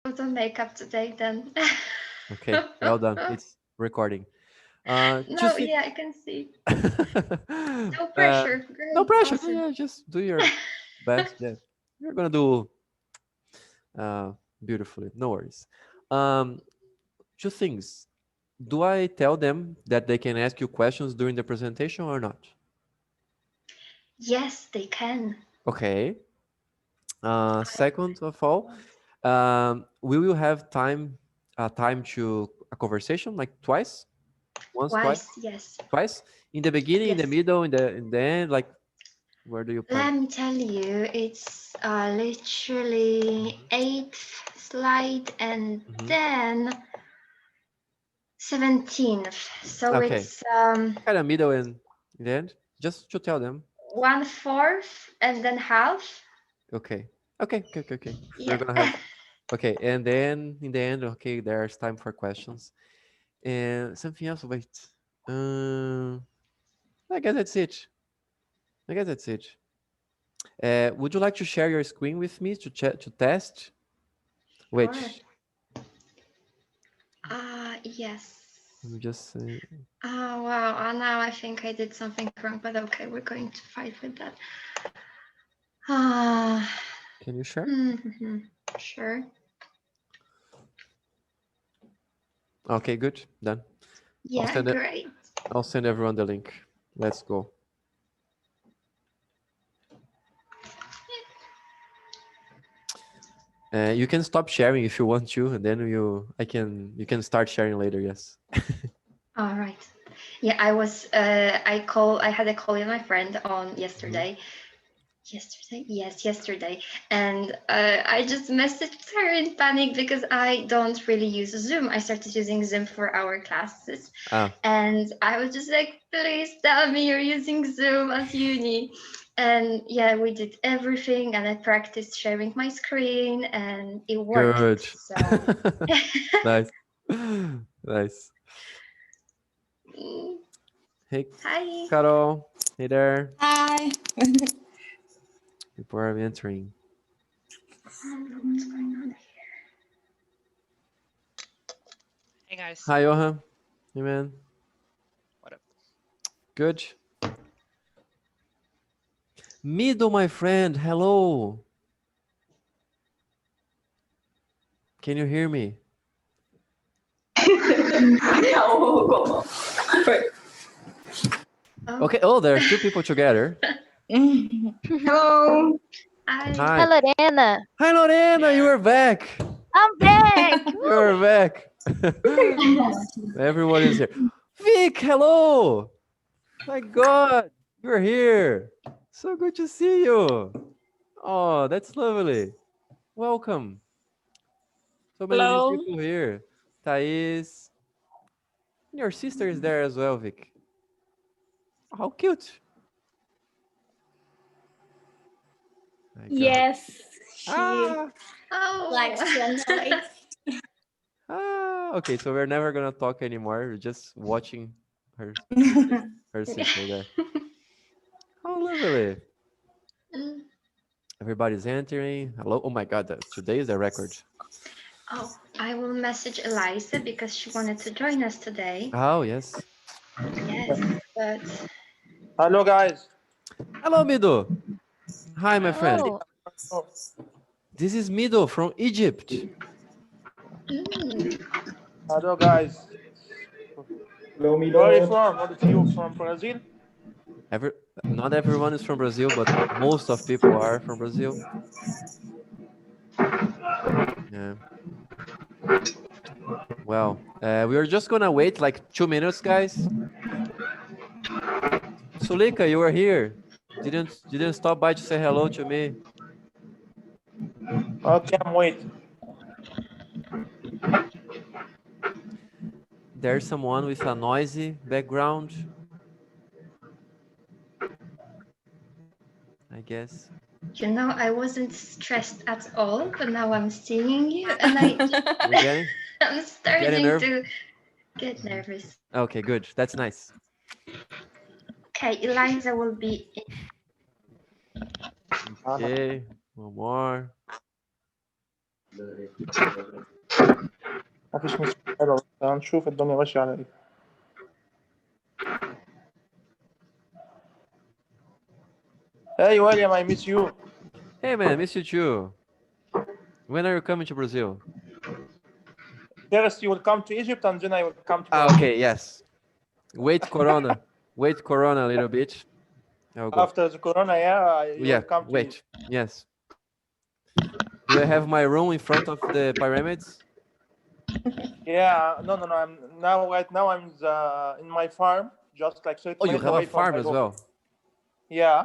put on makeup today then. Okay, well done. It's recording. No, Just think. yeah, I can see. No uh, pressure. no Great. pressure. Awesome. Yeah, just do your best. Yeah, you're gonna do uh, beautifully. No worries. Um, Two things. Do I tell them that they can ask you questions during the presentation or not? Yes, they can. Okay. Second of all, we will have time to a conversation like twice, once, twice, Twice, yes. twice in the beginning, in the Yes. middle, in the end. Like, where do you plan? Let me tell you, it's literally Hmm. eighth slide and Hmm. then 17th. So Okay, it's kind of middle and in the end, just to tell them. 1/4 and then half. Okay, okay, okay, okay, okay. We're Yeah. gonna have okay, and then in the end, okay, there's time for questions and something else. Wait, um, I guess that's it. I guess that's it. Would you like to share your screen with me to test? Sure. Wait, Yes. let me just say. Oh wow, now I think I did something wrong, but okay, we're going to fight with that. Ah, Can you share? sure. Okay, good. Done. I'll Yeah, send it. great. I'll send everyone the link. Let's go. You can stop sharing if you want to, and then you can start sharing later. Yes. All right. Yeah, I had a call with my friend on Mhm. yesterday. Yesterday? Yes, yesterday. And I just messaged her in panic because I don't really use Zoom. I started using Zoom for our classes. Ah, And I was just like, please tell me you're using Zoom at uni. And yeah, we did everything and I practiced sharing my screen and it worked. good. So Nice. Nice. mm, Hey, hi. Carol. Hey there. Hi. People are entering. I don't know what's going on. Hey guys, Hi, Johan. Hey, man. what up? Good. Mido, my friend. Hello. Can you hear me? Oh, Okay. Oh, there's two people together. Hello. hi. Hi. Hi, Lorena. Hi, Lorena. You Yeah, are back. I'm back. You're Woo! back. Everyone is here. Vic, hello. My God, you're here. So good to see you. Oh, that's lovely. Welcome. So many new Hello. people here. Thais. Your sister is there as well, Vic. How cute. My God. Yes, she Ah, likes Oh. to annoy. ah. Okay, so we're never gonna talk anymore. We're just watching her, her sister there. How lovely. Mm. Everybody's entering. Hello. Oh my God, today is a record. Oh, I will message Eliza because she wanted to join us today. Oh, yes. Yes, but Hello guys. Hello, Mido. Hi, my friend. Oh, Oh, This is Mido from Egypt. mm, hello guys. Hello, Where are you Mido. from? What are you from Brazil? Every, Not everyone is from Brazil, but most of people are from Brazil. Yeah. Well, we are just gonna wait like 2 minutes, guys. Sulika, you were here. You didn't stop by to say hello to me. Okay, I'm wait. There's someone with a noisy background, I guess. I wasn't stressed at all, but now I'm seeing you and You're getting I'm getting starting nerve. to get Mhm. nervous. Okay, good. That's nice. Okay, Eliza will be Uh-huh. Okay, one more. مفيش مشكلة، بس هنشوف الدنيا ماشية على ايه. Hey William, I miss you. Hey man, miss you too. When are you coming to Brazil? First you will come to Egypt and then I will come to Ah, Brazil. okay, yes. Wait Corona. Wait Corona a little bit. I'll go. After the corona, yeah, you Yeah, will come to wait. Yes. Do I have my room in front of the pyramids? Yeah, no. I'm now right now I'm in my farm, just like 30 Oh, you minutes have a away from farm as Nairobi. well. Yeah,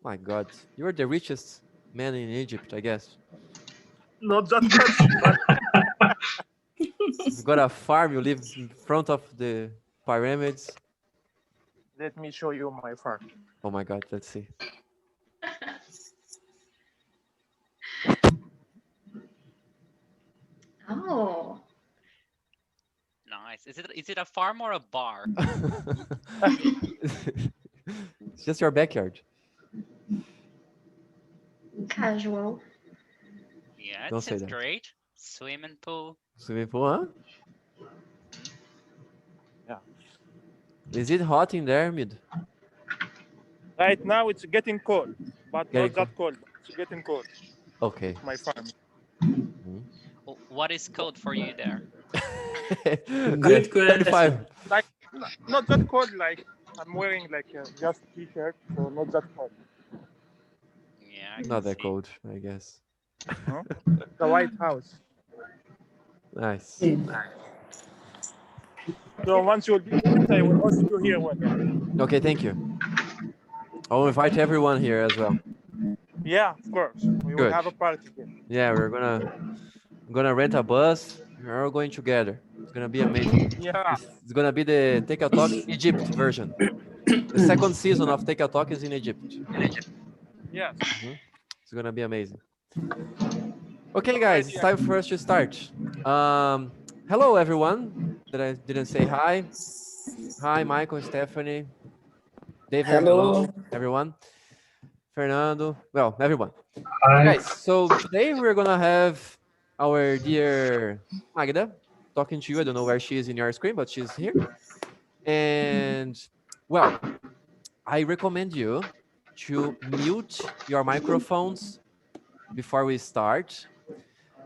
My God, you're the richest man in Egypt, I guess. not that much, but You got a farm, you live in front of the pyramids. let me show you my farm. Oh my God, let's see. Oh, Nice. Is it a farm or a bar? It's just your backyard. casual. Yeah, it Don't say seems that. great. Swimming pool. Swimming pool, huh? Yeah. Is it hot in there, Mid? Right now it's getting cold, but Getting not that cold. It's getting cold. Okay. My farm. What is code for you there? Good 35. Like not that cold. Like I'm wearing like just t-shirt, so not that cold. Yeah, I Not can that see. cold, I guess. The White House. Nice. So once you will be in Egypt, I will host you here one day. Okay, thank you. I'll invite everyone here as well. Yeah, of course. We will Good. have a party here. Yeah, we're gonna rent a bus. We're all going together. It's gonna be amazing. Yeah. It's gonna be the Take a Talk Egypt version. The second season of Take a Talk is in Egypt. Yes. It's gonna be amazing. Okay, guys, it's time for us to start. Hello, everyone that I didn't say hi. Hi, Michael, Stephanie, David, Hello. everyone. Fernando, well, everyone. Hi. Guys, so today we're gonna have our dear Magda talking to you. I don't know where she is in your screen, but she's here. And well, I recommend you to mute your microphones before we start,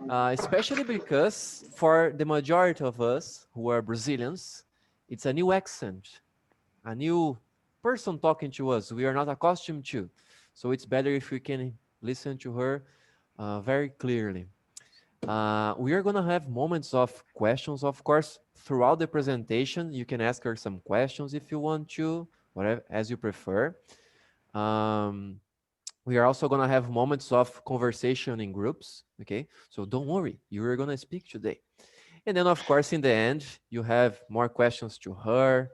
especially because for the majority of us who are Brazilians, it's a new accent, a new person talking to us we are not accustomed to. So it's better if we can listen to her very clearly. We are going to have moments of questions, of course, throughout the presentation. You can ask her some questions if you want to, whatever, as you prefer. We are also going to have moments of conversation in groups, okay? So don't worry, you are going to speak today. And then, of course, in the end, you have more questions to her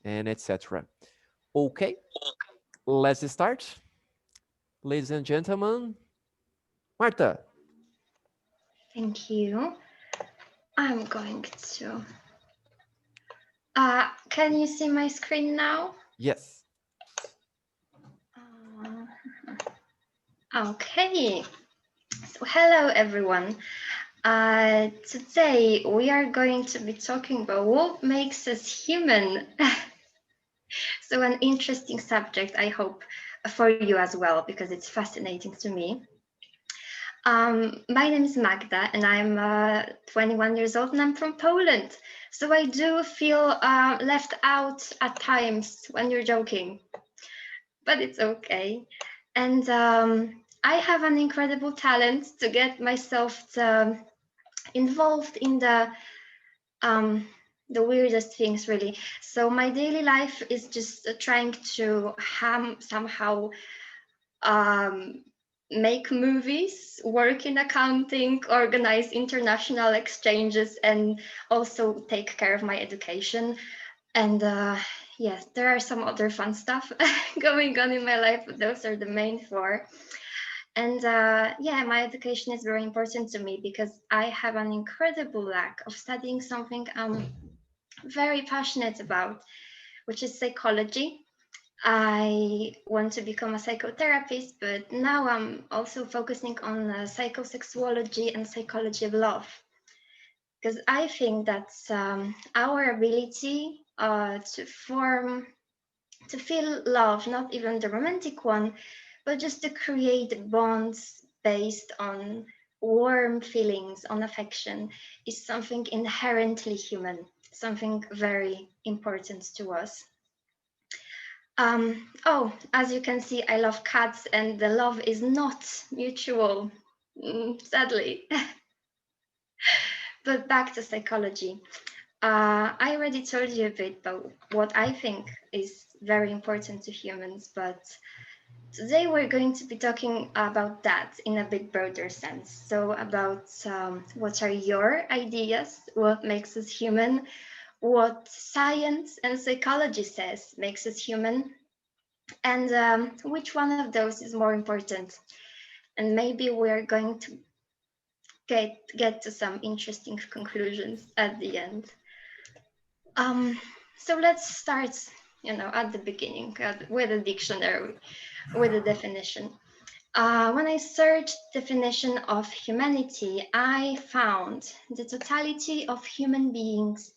and etc. Okay, let's start. Ladies and gentlemen, Marta. Thank you. I'm going to. Can you see my screen now? Yes. Okay. So hello, everyone. Today we are going to be talking about what makes us human. So an interesting subject, I hope, for you as well, because it's fascinating to me. My name is Magda, and I'm 21 years old, and I'm from Poland. So I do feel left out at times when you're joking, but it's okay. And I have an incredible talent to get myself involved in the weirdest things, really. So my daily life is just trying to somehow make movies, work in accounting, organize international exchanges, and also take care of my education. And yes, there are some other fun stuff going on in my life, but those are the main four. And yeah, my education is very important to me because I have an incredible lack of studying something I'm very passionate about, which is psychology. I want to become a psychotherapist, but now I'm also focusing on psychosexuology and psychology of love, because I think that's our ability to feel love, not even the romantic one, but just to create bonds based on warm feelings, on affection, is something inherently human, something very important to us. Oh, as you can see, I love cats, and the love is not mutual, sadly. But back to psychology. I already told you a bit about what I think is very important to humans, but today we're going to be talking about that in a bit broader sense. So about what are your ideas, what makes us human, what science and psychology says makes us human, and which one of those is more important. And maybe we're going to get to some interesting conclusions at the end. So let's start, at the beginning with a dictionary, with a definition. When I searched definition of humanity, I found the totality of human beings,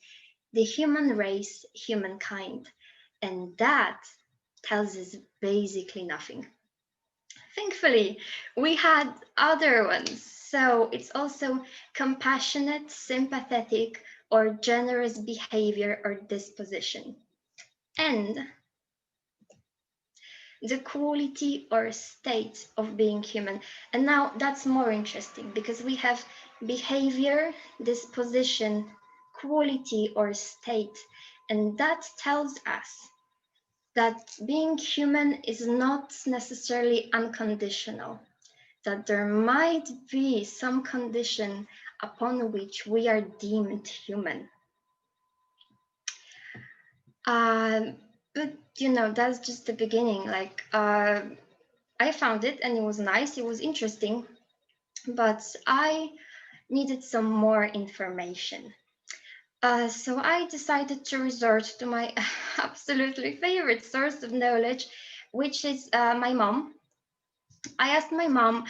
the human race, humankind, and that tells us basically nothing. Thankfully, we had other ones. So it's also compassionate, sympathetic, or generous behavior or disposition. And the quality or state of being human. And now that's more interesting because we have behavior, disposition, quality or state. And that tells us that being human is not necessarily unconditional, that there might be some condition upon which we are deemed human. But that's just the beginning. Like I found it and it was nice, it was interesting, but I needed some more information. So I decided to resort to my absolutely favorite source of knowledge, which is my mom. I asked my mom,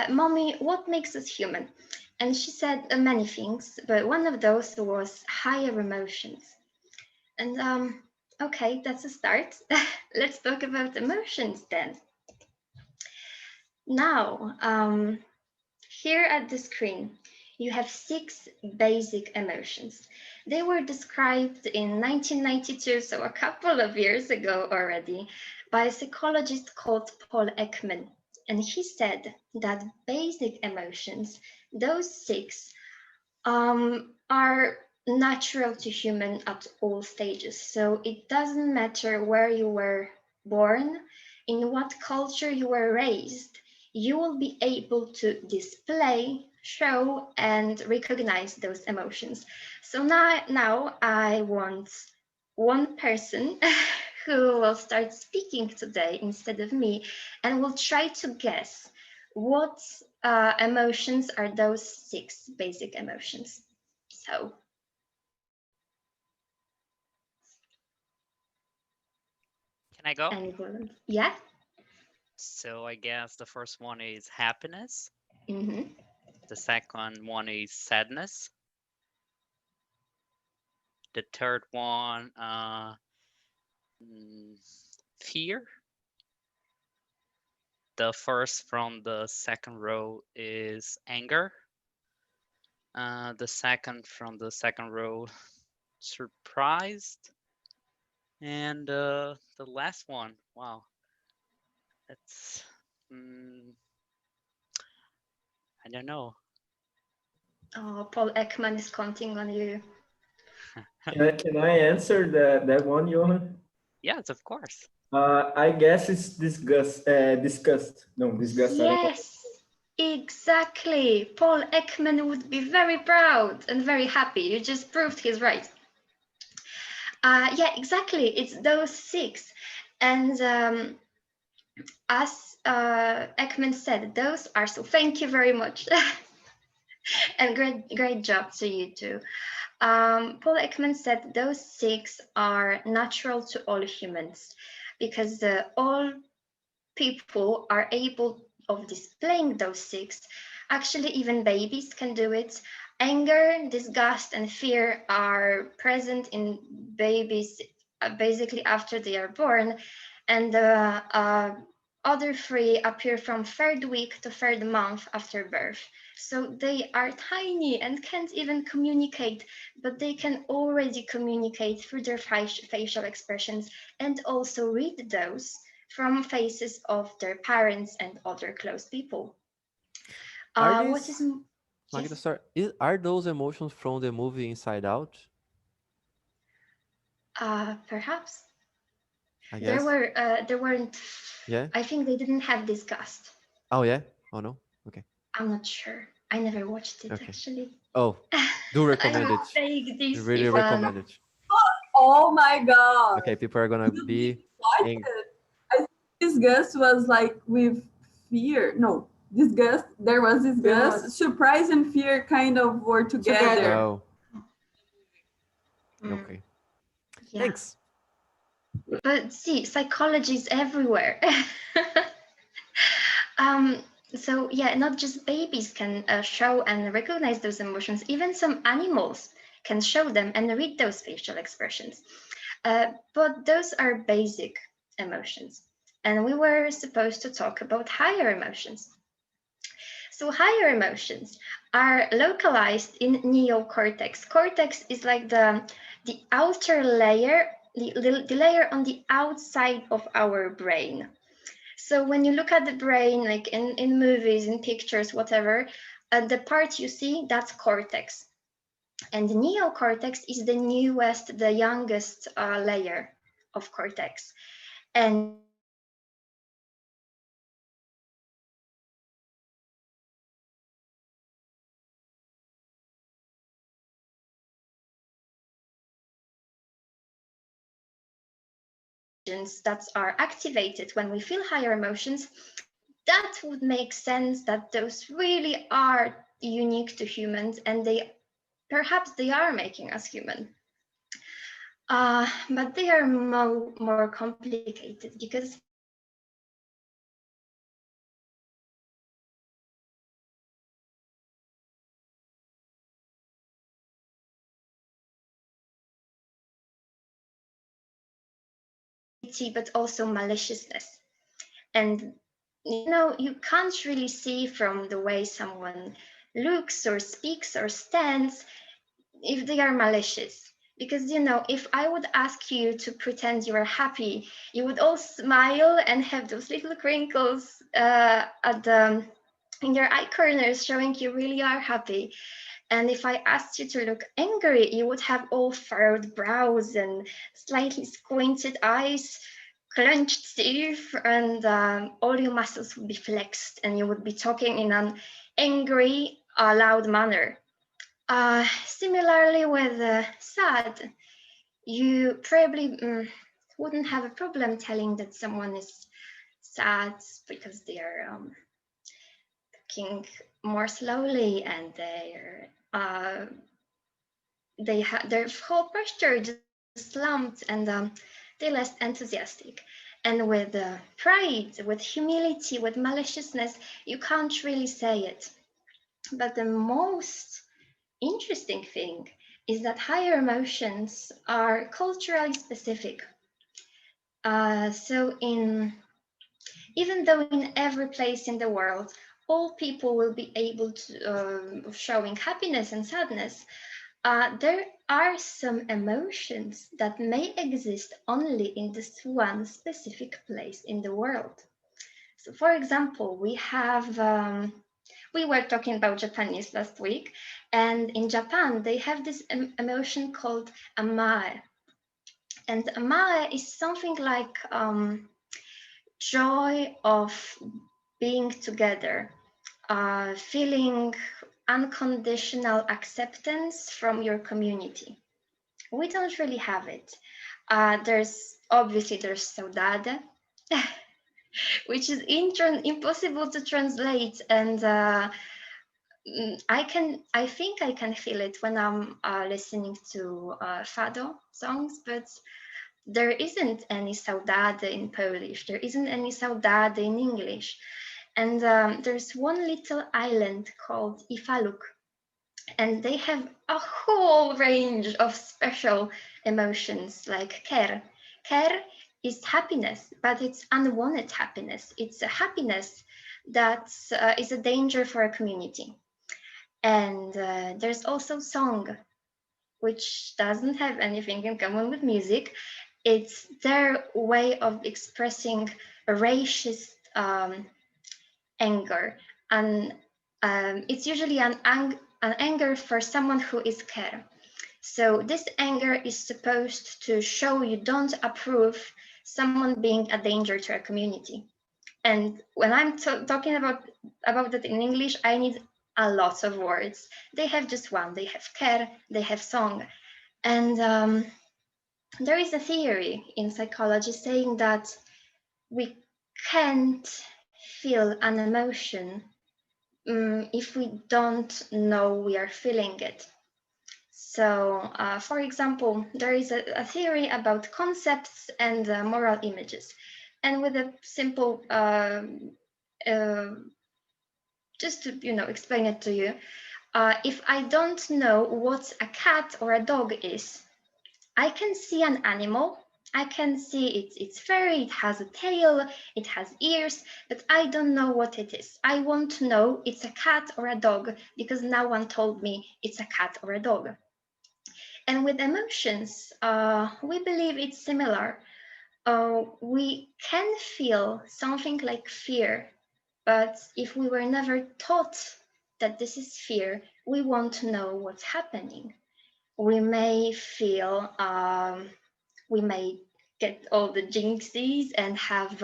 Mommy, what makes us human? And she said many things, but one of those was higher emotions. And okay, that's a start. Let's talk about emotions then. Now, here at the screen, you have 6 basic emotions. They were described in 1992, so a couple of years ago already, by a psychologist called Paul Ekman. And he said that basic emotions, those 6, are natural to human at all stages. So it doesn't matter where you were born, in what culture you were raised, you will be able to display, show, and recognize those emotions. So now I want one person who will start speaking today instead of me, and will try to guess what emotions are those 6 basic emotions. So. Can I go? Anyone? Yeah. So I guess the first one is happiness. Mm-hmm. The second one is sadness. The third one, fear. The first from the second row is anger. The second from the second row, surprised. And the last one, wow, that's, I don't know. Oh, Paul Ekman is counting on you. Can I answer that one, Johan? Yes, of course. I guess it's disgust. No, disgust. Yes, exactly. Paul Ekman would be very proud and very happy. You just proved he's right. Yeah, exactly. It's those 6. And as Ekman said, those are so. Thank you very much. And great job to you too. Paul Ekman said those 6 are natural to all humans because all people are able of displaying those six. Actually, even babies can do it. Anger, disgust, and fear are present in babies basically after they are born, and the other three appear from third week to third month after birth. So they are tiny and can't even communicate, but they can already communicate through their facial expressions and also read those from faces of their parents and other close people. Are What these, is Magda, yes, sorry, are those emotions from the movie Inside Out? perhaps I guess. there weren't. Yeah. I think they didn't have disgust. Oh yeah. Oh no. Okay. I'm not sure. I never watched it Okay. actually. Oh, do recommend I'm it. vague this Really if recommend it. Oh my god. Okay, people are gonna You be watched ang- it. I think disgust was like with fear. No, disgust. There was disgust. Surprise and fear kind of were together. Oh, Mm, okay. yeah. Thanks. But see, psychology is everywhere. um, so yeah, not just babies can show and recognize those emotions. Even some animals can show them and read those facial expressions. But those are basic emotions, and we were supposed to talk about higher emotions. So higher emotions are localized in neocortex. Cortex is like the outer layer, the layer on the outside of our brain. So when you look at the brain, like in movies, in pictures, whatever, the part you see, that's cortex. And the neocortex is the newest, the youngest layer of cortex. And that are activated when we feel higher emotions, that would make sense that those really are unique to humans, and perhaps they are making us human. But they are more complicated because but also maliciousness. And you can't really see from the way someone looks or speaks or stands if they are malicious. Because if I would ask you to pretend you are happy, you would all smile and have those little crinkles in your eye corners showing you really are happy. And if I asked you to look angry, you would have all furrowed brows and slightly squinted eyes, clenched teeth, and all your muscles would be flexed, and you would be talking in an angry, loud manner. Similarly with sad, you probably wouldn't have a problem telling that someone is sad because they are talking more slowly and their whole posture just slumped, and they're less enthusiastic. And with pride, with humility, with maliciousness, you can't really say it. But the most interesting thing is that higher emotions are culturally specific. So even though in every place in the world, all people will be able to showing happiness and sadness, there are some emotions that may exist only in this one specific place in the world. So for example, we were talking about Japanese last week, and in Japan, they have this emotion called amae. And amae is something like joy of being together, feeling unconditional acceptance from your community. We don't really have it. There's saudade, which is impossible to translate, and I think I can feel it when I'm listening to fado songs, but There isn't any saudade in Polish. There isn't any saudade in English. And there's one little island called Ifaluk, and they have a whole range of special emotions like care. Care is happiness, but it's unwanted happiness. It's a happiness that is a danger for a community. And there's also song, which doesn't have anything in common with music. It's their way of expressing a racist anger, and it's usually an anger for someone who is care. So this anger is supposed to show you don't approve someone being a danger to a community. And when I'm talking about that in English, I need a lot of words. They have just one. They have care, they have song. And there is a theory in psychology saying that we can't feel an emotion if we don't know we are feeling it. So, for example, there is a theory about concepts and moral images. And with a simple, just to explain it to you, if I don't know what a cat or a dog is, I can see an animal. I can see it's furry, it has a tail, it has ears, but I don't know what it is. I want to know it's a cat or a dog because no one told me it's a cat or a dog. And with emotions, we believe it's similar. We can feel something like fear, but if we were never taught that this is fear, we want to know what's happening. We may feel, we may get all the jinxies and have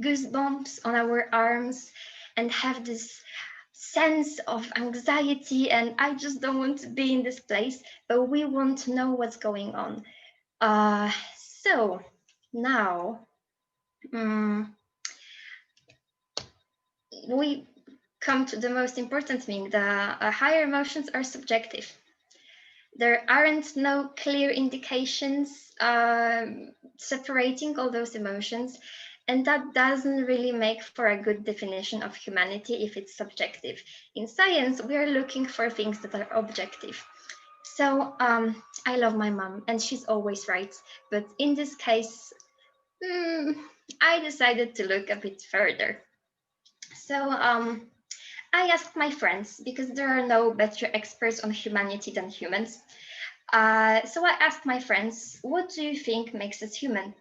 goosebumps on our arms and have this sense of anxiety and I just don't want to be in this place, but we want to know what's going on. So now we come to the most important thing. The higher emotions are subjective. There aren't no clear indications separating all those emotions, and that doesn't really make for a good definition of humanity if it's subjective. In science, we are looking for things that are objective. So I love my mom, and she's always right. But in this case, I decided to look a bit further. So I asked my friends, because there are no better experts on humanity than humans. So I asked my friends, what do you think makes us human?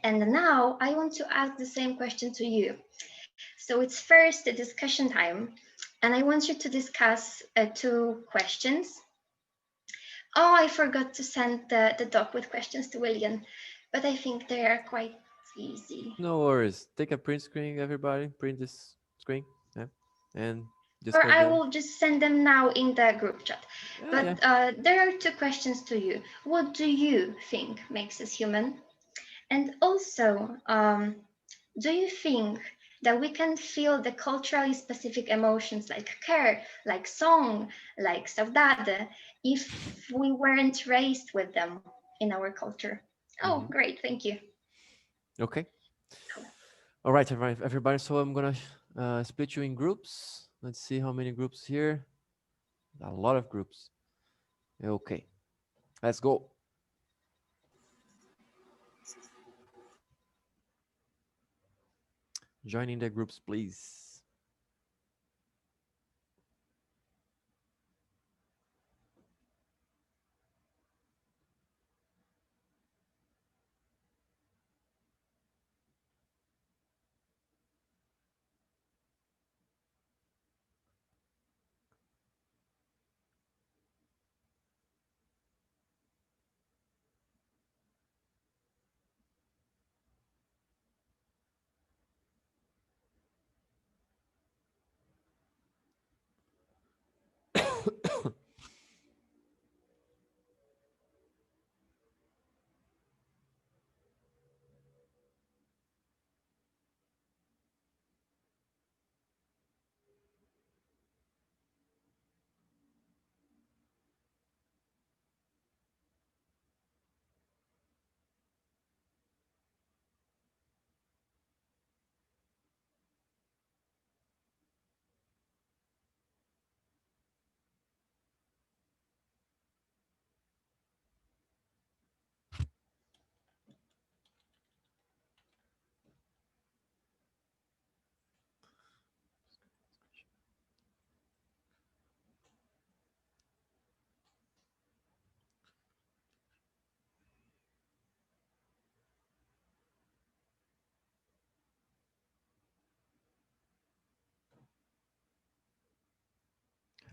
And now I want to ask the same question to you. So it's first a discussion time, and I want you to discuss 2 questions. Oh, I forgot to send the doc with questions to William, but I think they are quite easy. No worries. Take a print screen, everybody. Print this screen, yeah, and Or I them. will just send them now in the group chat. Yeah, But yeah. There are 2 questions to you. What do you think makes us human? And also, do you think that we can feel the culturally specific emotions like care, like song, like saudade, if we weren't raised with them in our culture? Oh, great, thank you. Okay. All right, everybody. So I'm gonna split you in groups. Let's see how many groups here. A lot of groups. Okay, let's go. Joining the groups, please.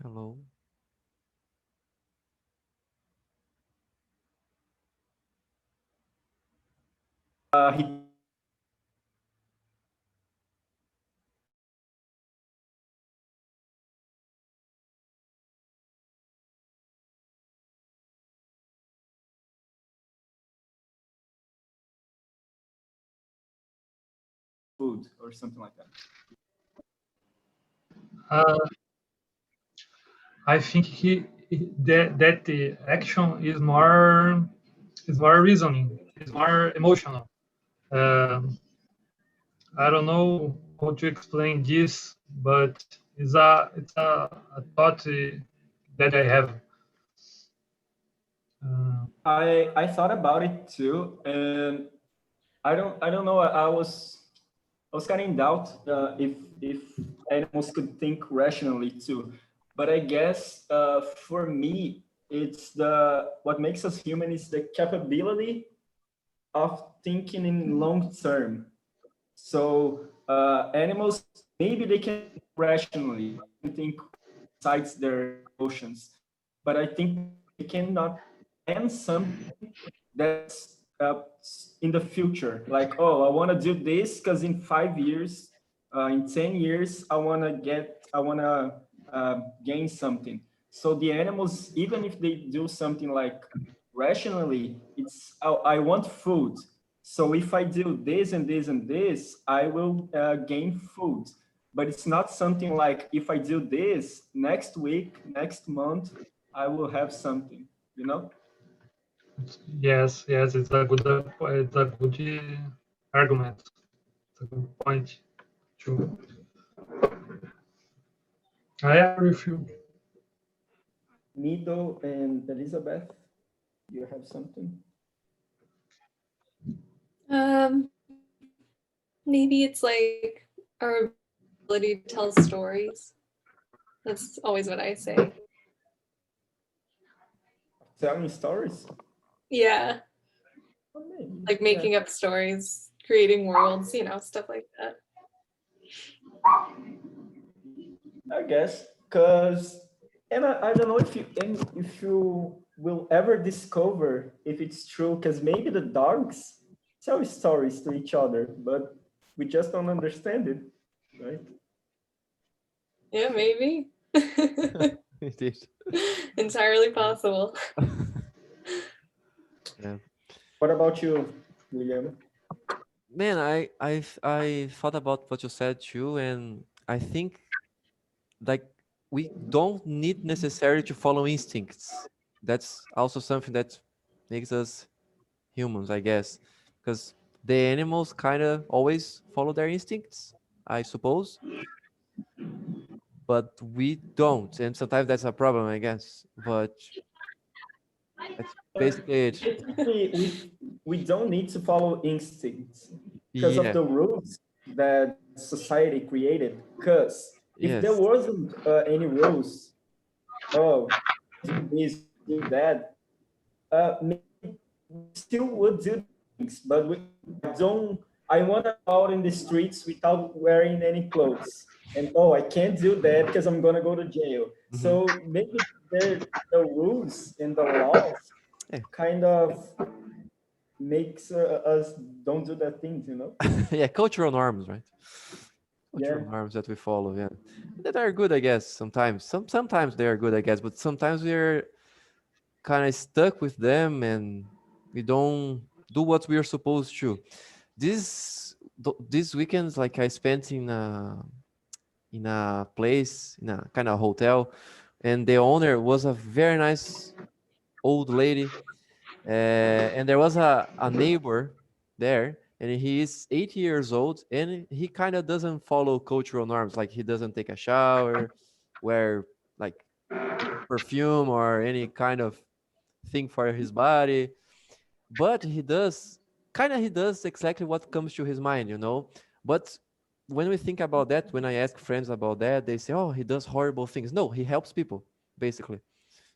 Hello. He food or something like that. I think that the action is more reasoning, is more emotional. Um, I don't know how to explain this, but it's a thought that I have. I thought about it too, and I don't know. I was kind of in doubt if animals could think rationally too, but I guess for me it's the what makes us human is the capability of thinking in long term. So animals maybe they can rationally think besides their emotions, but I think they cannot plan something that's in the future. Like, oh, I want to do this because in 5 years, in 10 years, I want to gain something. So the animals, even if they do something like rationally, it's I want food. So if I do this and this and this, I will gain food. But it's not something like if I do this next week, next month, I will have something. You know? Yes, it's a good argument. It's a good point. True. I agree with you. Mido and Elizabeth, you have something? Um, maybe it's like our ability to tell stories. That's always what I say. Telling stories? Yeah, Oh, maybe. like making up stories, creating worlds, stuff like that. I guess, because, and I don't know if you will ever discover if it's true, because maybe the dogs tell stories to each other, but we just don't understand it, right? Yeah, maybe. Indeed. Entirely possible. Yeah. What about you, William? Man, I thought about what you said too, and I think like we don't need necessarily to follow instincts. That's also something that makes us humans, I guess, because the animals kind of always follow their instincts, I suppose, but we don't, and sometimes that's a problem, I guess. But that's basically it. Basically, we don't need to follow instincts because of Yeah. the rules that society created. Because if there Yes. wasn't any rules, oh, do this, do that, maybe we still would do things, but we don't. I want to go out in the streets without wearing any clothes, and oh, I can't do that because I'm gonna go to jail. Mhm. So maybe the rules and the laws Yeah. kind of makes us don't do that things, you know? Yeah, cultural norms, right? Yeah. Cultural norms that we follow, yeah. That are good, I guess, sometimes. Sometimes they are good, I guess, but sometimes we're kind of stuck with them and we don't do what we are supposed to. These weekends, like I spent in a place, in a kind of hotel, and the owner was a very nice old lady, and there was a neighbor there, and he is 80 years old, and he kind of doesn't follow cultural norms, like he doesn't take a shower, wear like perfume or any kind of thing for his body, but he does exactly what comes to his mind, you know. But when we think about that, when I ask friends about that, they say, oh, he does horrible things. No, he helps people, basically,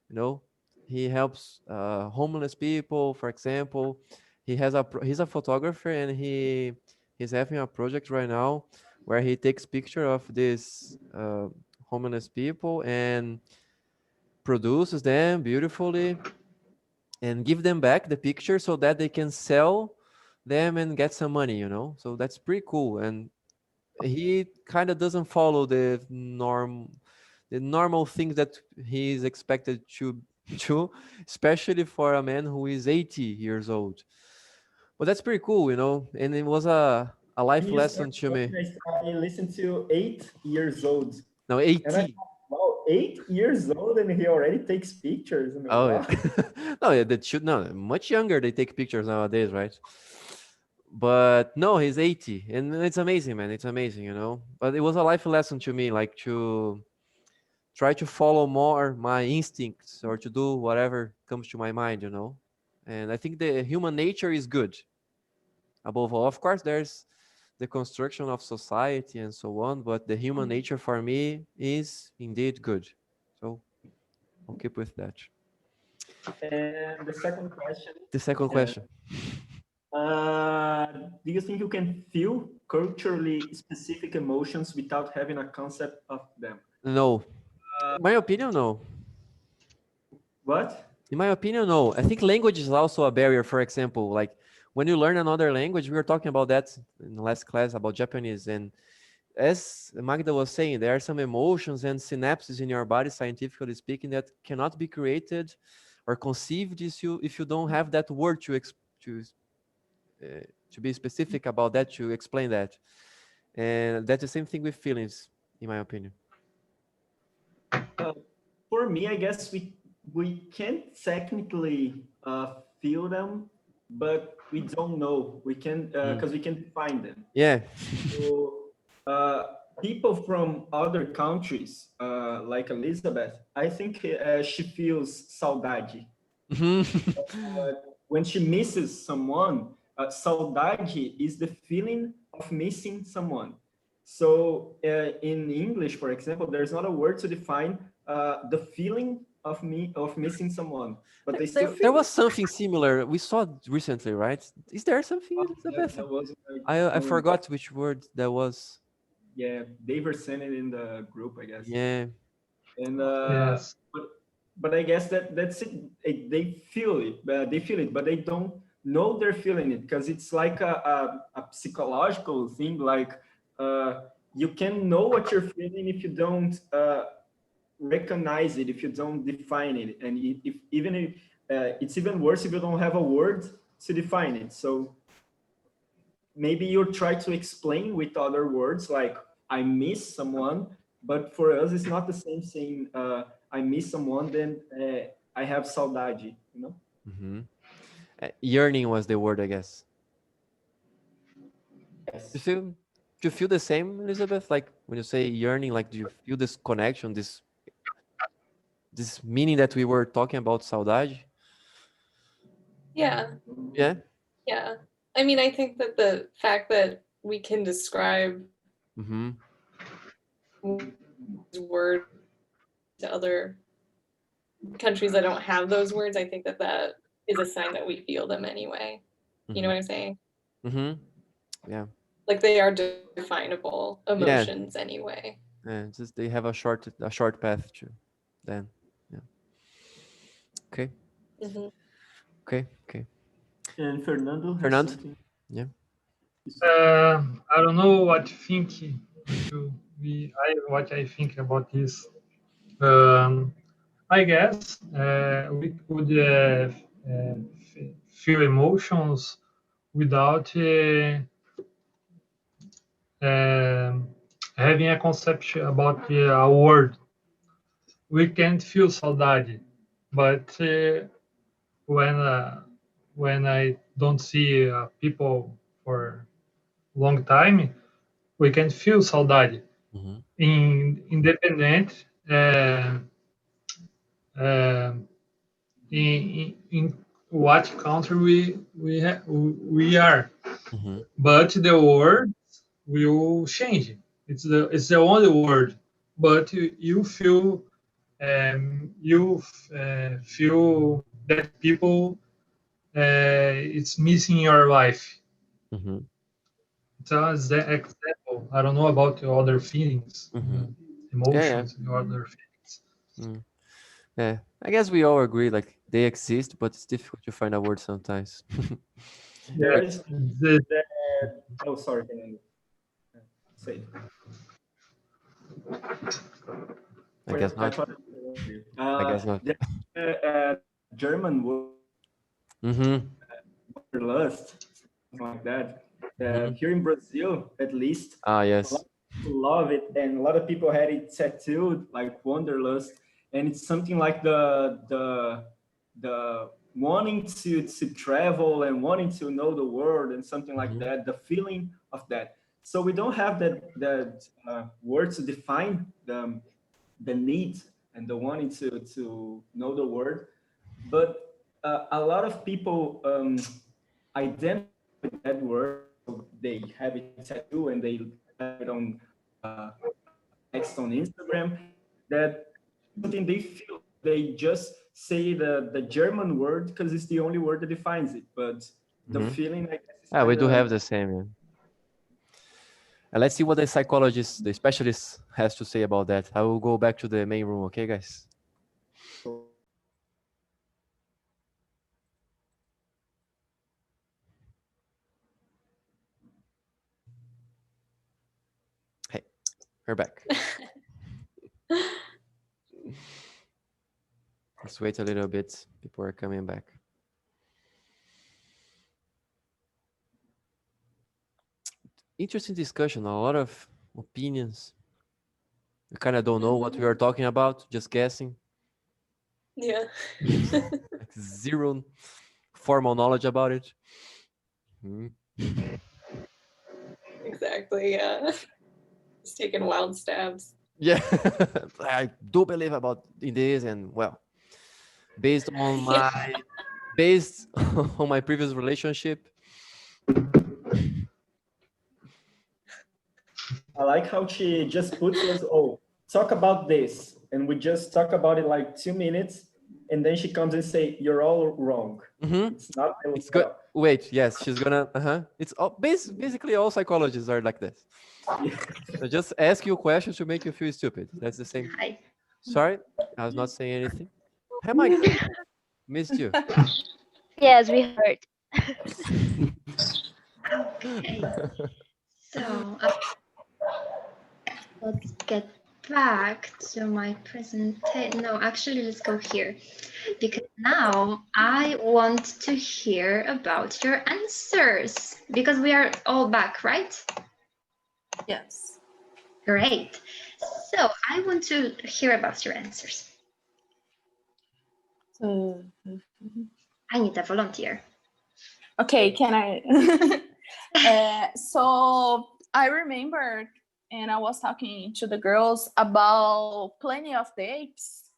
you know. He helps homeless people, for example. He's a photographer, and he's having a project right now where he takes picture of these homeless people and produces them beautifully and give them back the picture so that they can sell them and get some money, you know. So that's pretty cool. And he kind of doesn't follow the normal things that he is expected to do, especially for a man who is 80 years old. But that's pretty cool, you know. And it was a life lesson to me. I listened to 8 years old. No, And I 80. thought, wow, 8 years old and he already takes pictures. I mean, Oh wow. yeah. No, yeah, that should no much younger. They take pictures nowadays, right? But no, he's 80, and it's amazing, man. It's amazing, you know. But it was a life lesson to me, like to try to follow more my instincts or to do whatever comes to my mind, you know. And I think the human nature is good. Above all, of course, there's the construction of society and so on, but the human nature for me is indeed good. So I'll keep with that. And the second question. The second question. Do you think you can feel culturally specific emotions without having a concept of them? No. In my opinion, no. What? In my opinion, no. I think language is also a barrier. For example, like when you learn another language, we were talking about that in the last class about Japanese. And as Magda was saying, there are some emotions and synapses in your body, scientifically speaking, that cannot be created or conceived if you don't have that word to be specific about that, to explain that. And that's the same thing with feelings, in my opinion. For me, I guess we can technically feel them, but we don't know. We can because we can find them. Yeah. So, people from other countries, like Elizabeth, I think she feels saudade. When she misses someone, saudade is the feeling of missing someone. So in English, for example, there's not a word to define the feeling of missing someone, but they still feel There was something similar we saw recently, right? Is there something, Elizabeth? that was, I forgot which word that was. Yeah, David sent it in the group, I guess. Yeah. And Yes. but I guess that's it. They feel it, but they don't know they're feeling it because it's like a psychological thing. Like you can know what you're feeling if you don't recognize it, if you don't define it, and if it's even worse if you don't have a word to define it. So maybe you try to explain with other words, like I miss someone, but for us it's not the same saying I miss someone than I have saudade, you know. Mm-hmm. Yearning was the word, I guess. Yes. Do you feel the same, Elizabeth? Like when you say yearning, like do you feel this connection, this meaning that we were talking about, saudade? Yeah. Yeah. Yeah. I mean, I think that the fact that we can describe Mm-hmm. words to other countries that don't have those words, I think that is a sign that we feel them anyway. You know what I'm saying? Mm-hmm. Yeah. Like they are definable emotions anyway. Yeah, just they have a short path to then. Yeah. Okay. Mm-hmm. Okay. And Fernando. Fernando? Yeah. I don't know what to think. What I think about this. I guess we could feel emotions without having a conception about a word. We can't feel saudade, but when I don't see people for a long time, we can feel saudade. Mm-hmm. Independent in what country we are, Mm-hmm. but the word will change. It's the only word, but you feel feel that people it's missing your life. Mm-hmm. It's an example. I don't know about the other feelings. Mm-hmm. emotions, your other feelings. Yeah, I guess we all agree like they exist, but it's difficult to find a word sometimes. There is The- that. Oh, sorry. Can you say? I guess not. I guess not. There's a German word, Mm-hmm. wanderlust, something like that. Mhm. Here in Brazil, at least, Ah, a yes. lot of people love it, and a lot of people had it tattooed, like wanderlust, and it's something like the wanting to travel and wanting to know the world and something like Mhm. that. The feeling of that. So we don't have that word to define the need and the wanting to know the word, but a lot of people identify with that word. They have it tattoo and they have it on text on Instagram. That something they feel. They just say the German word because it's the only word that defines it. But the Mhm. feeling, I guess, is Ah, we do kinda- have the same. Yeah. And let's see what the psychologist, the specialist, has to say about that. I will go back to the main room, okay, guys? Hey, we're back. Let's wait a little bit. People are coming back. Interesting discussion, a lot of opinions. We kind of don't know what we are talking about, just guessing. Yeah. Like zero formal knowledge about it. Mhm. Exactly. Yeah. Just taking wild stabs. Yeah, I do believe about in this, and well, based on my based on my previous relationship. I like how she just puts us, oh, talk about this. And we just talk about it like 2 minutes. And then she comes and say, you're all wrong. Mhm. It's not. It's good. Wait, yes, she's gonna. It's all, basically all psychologists are like this. So just ask you questions to make you feel stupid. That's the same. Hi. Sorry, I was not saying anything. Hey, Mike, missed you. Yes, we heard. Okay. So let's get back to my presentation. No, actually, let's go here. Because now I want to hear about your answers. Because we are all back, right? Yes. Great. So I want to hear about your answers. So, I need a volunteer. okay, can I? So I remember, and I was talking to the girls about Planet of the Apes.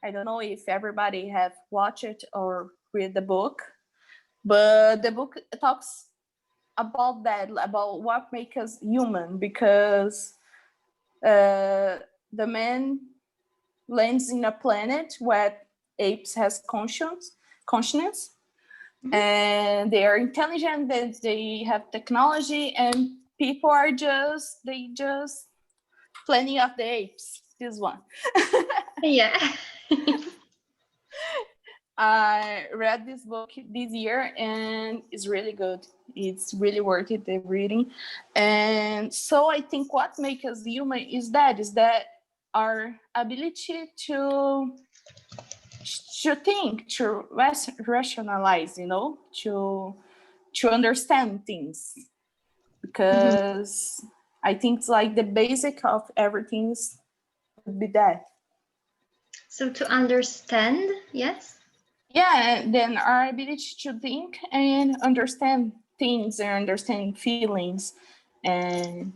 I don't know if everybody have watched it or read the book, but the book talks about that, about what makes us human, because the man lands in a planet where apes has consciousness, and they are intelligent, they have technology, and people are just Planet of the Apes, this one. Yeah. I read this book this year and it's really good. It's really worth it, the reading. And so I think what makes us human is that our ability to think, to rationalize, to understand things. Because I think it's like the basic of everything would be that. So to understand, yes? Yeah, then our ability to think and understand things and understand feelings and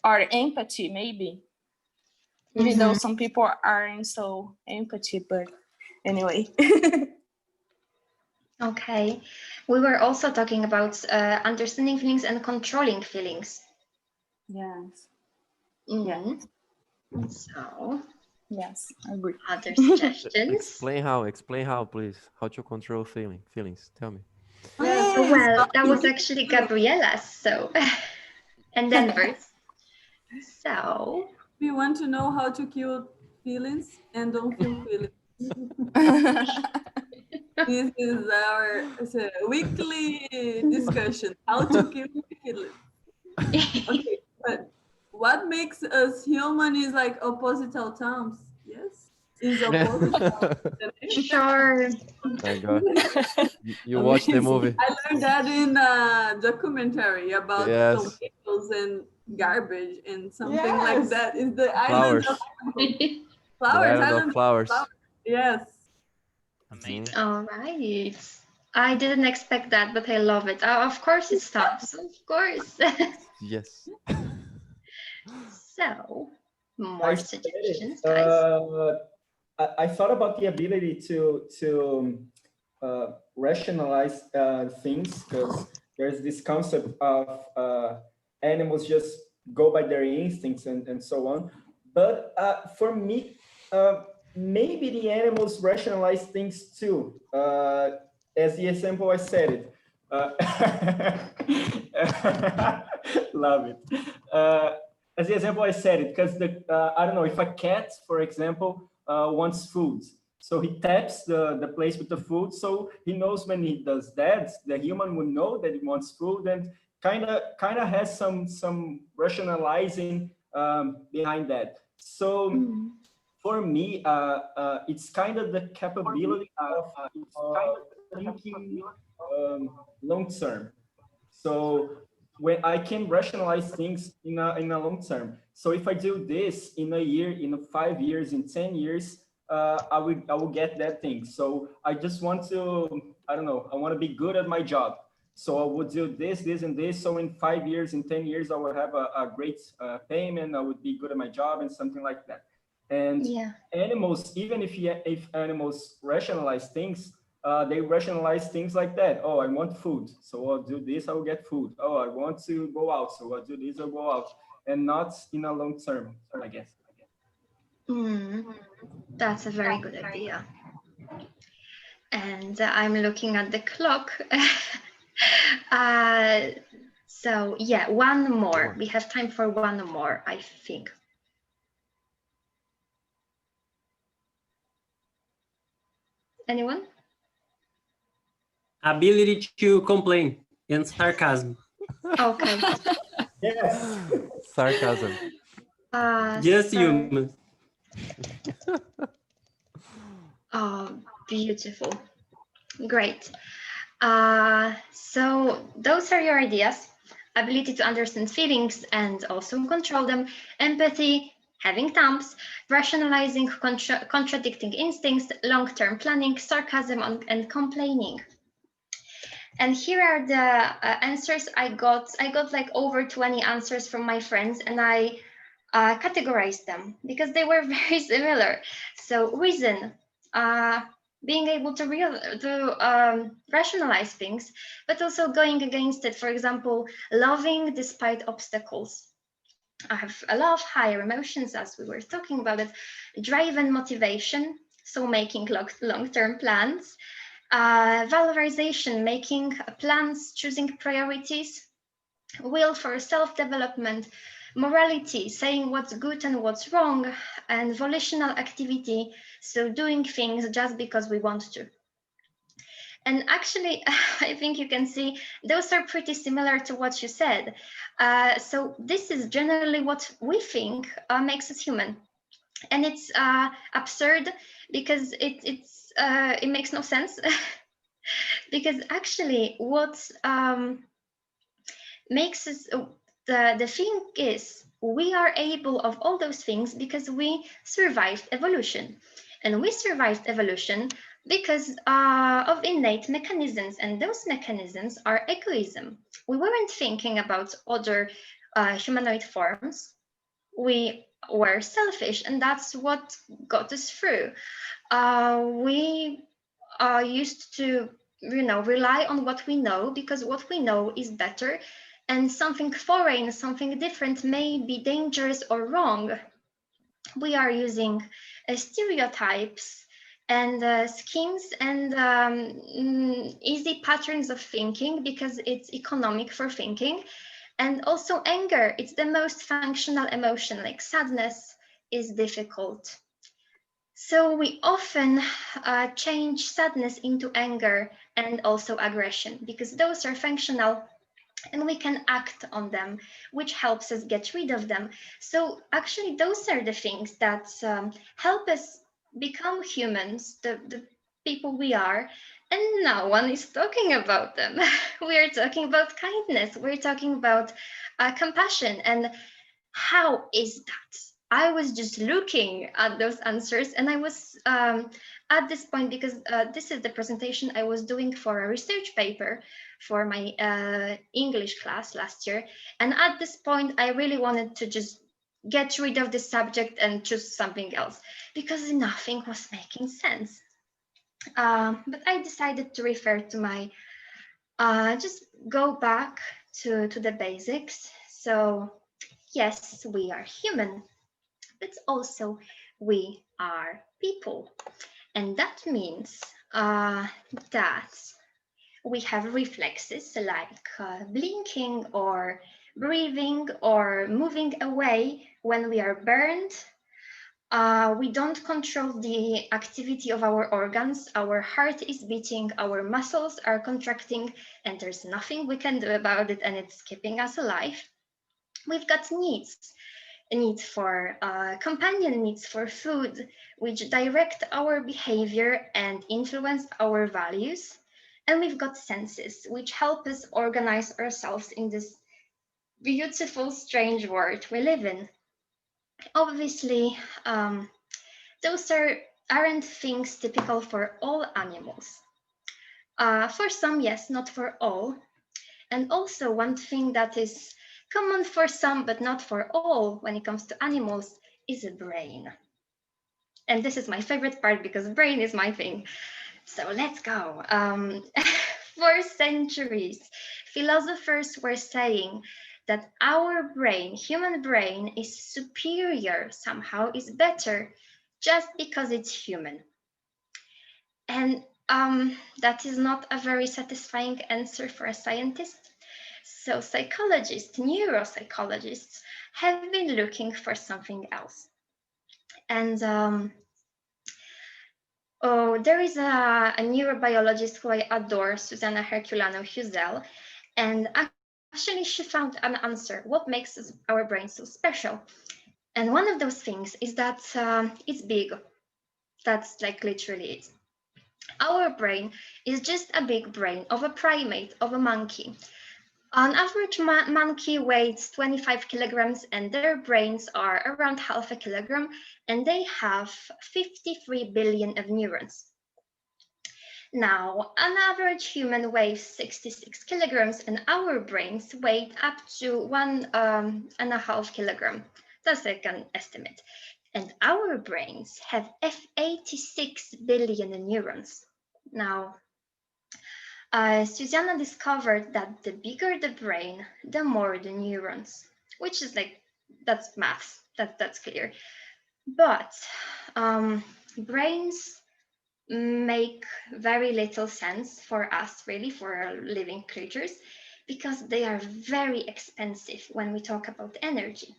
our empathy, maybe. Even though some people aren't so empathy, but anyway. Okay. We were also talking about understanding feelings and controlling feelings. Yes. Yeah. So, yes, I agree. Other suggestions? Explain how, please. How to control feelings. Tell me. Well, that was actually Gabriela's, so, and Denver's. So, We want to know how to kill feelings and don't feel feelings. This is our weekly discussion, how to kill feelings. Okay, but what makes us human is like opposital terms, yes? Is opposital. Sure. My God. You watch the movie. I learned that in a documentary about Yes. tomatoes and garbage and something like that. Is the island Flowers. of The flowers? island of flowers. Yes. Amazing. All right. I didn't expect that, but I love it. Of course it's tops. Of course. Yes. So, I more said suggestions, it. guys. I thought about the ability to rationalize things, because there's this concept of animals just go by their instincts and so on. But for me, maybe the animals rationalize things too. As the example I said it. Love it. As the example I said it, because I don't know, if a cat, for example, wants food, so he taps the place with the food, so he knows when he does that, the human will know that he wants food, and kind of has some rationalizing behind that. So for me, it's kind of the capability of thinking long term. So when I can rationalize things in a long term. So if I do this in a year, in 5 years, in 10 years, I will get that thing. So I just want to, I don't know, I want to be good at my job. So I would do this, this, and this. So in 5 years, in 10 years, I will have a great payment. I would be good at my job and something like that. And animals, even if animals rationalize things, they rationalize things like that. Oh, I want food, so I'll do this, I will get food. Oh, I want to go out, so I'll do this, I'll go out. And not in a long term, I guess. That's a very good idea. And I'm looking at the clock. So yeah, one more. We have time for one more, I think. Anyone? Ability to complain and sarcasm. Okay. Yes. Sarcasm. Just humans. Oh, beautiful. Great. So those are your ideas. Ability to understand feelings and also control them. Empathy, having thumbs, rationalizing contradicting instincts, long-term planning, sarcasm, and complaining. And here are the answers I got. I got like over 20 answers from my friends, and I categorized them because they were very similar. So reason, being able to rationalize things, but also going against it. For example, loving despite obstacles. I have a lot of higher emotions, as we were talking about it. Drive and motivation, so making long-term plans. Valorization, making plans, choosing priorities. Will for self-development. Morality, saying what's good and what's wrong. And volitional activity, so doing things just because we want to. And actually, I think you can see those are pretty similar to what you said. So this is generally what we think makes us human. And it's absurd because it makes no sense. Because actually what makes us, the thing is, we are able of all those things because we survived evolution. And we survived evolution because of innate mechanisms, and those mechanisms are egoism. We weren't thinking about other humanoid forms. We were selfish, and that's what got us through. We used to, rely on what we know because what we know is better, and something foreign, something different may be dangerous or wrong. We are using stereotypes and schemes and easy patterns of thinking because it's economic for thinking. And also anger, it's the most functional emotion, like sadness is difficult. So we often change sadness into anger and also aggression, because those are functional and we can act on them, which helps us get rid of them. So actually, those are the things that help us become humans, the people we are, and no one is talking about them. We are talking about kindness, we're talking about compassion. And how is that? I was just looking at those answers, and I was at this point, because this is the presentation I was doing for a research paper for my English class last year. And at this point, I really wanted to just get rid of this subject and choose something else, because nothing was making sense. But I decided to refer to my, just go back to the basics. So yes, we are human, but also we are people. And that means that we have reflexes like blinking or breathing or moving away when we are burned. We don't control the activity of our organs. Our heart is beating, our muscles are contracting, and there's nothing we can do about it, and it's keeping us alive. We've got needs. A need for companion, needs for food, which direct our behavior and influence our values. And we've got senses, which help us organize ourselves in this beautiful, strange world we live in. Obviously, those aren't things typical for all animals. For some, yes, not for all. And also, one thing that is common for some but not for all when it comes to animals is a brain. And this is my favorite part, because brain is my thing. So let's go. For centuries, philosophers were saying that our brain, human brain, is superior, somehow is better, just because it's human. And that is not a very satisfying answer for a scientist. So psychologists, neuropsychologists, have been looking for something else. And there is a neurobiologist who I adore, Susanna Herculano Husel, and actually she found an answer. What makes our brain so special? And one of those things is that it's big. That's like literally it. Our brain is just a big brain of a primate, of a monkey. An average monkey weighs 25 kilograms, and their brains are around half a kilogram, and they have 53 billion of neurons. Now, an average human weighs 66 kilograms, and our brains weigh up to 1.5 kilogram. That's like an estimate. And our brains have 86 billion neurons. Now, Susanna discovered that the bigger the brain, the more the neurons, which is like, that's maths, that's clear. But brains make very little sense for us, really, for living creatures, because they are very expensive when we talk about energy.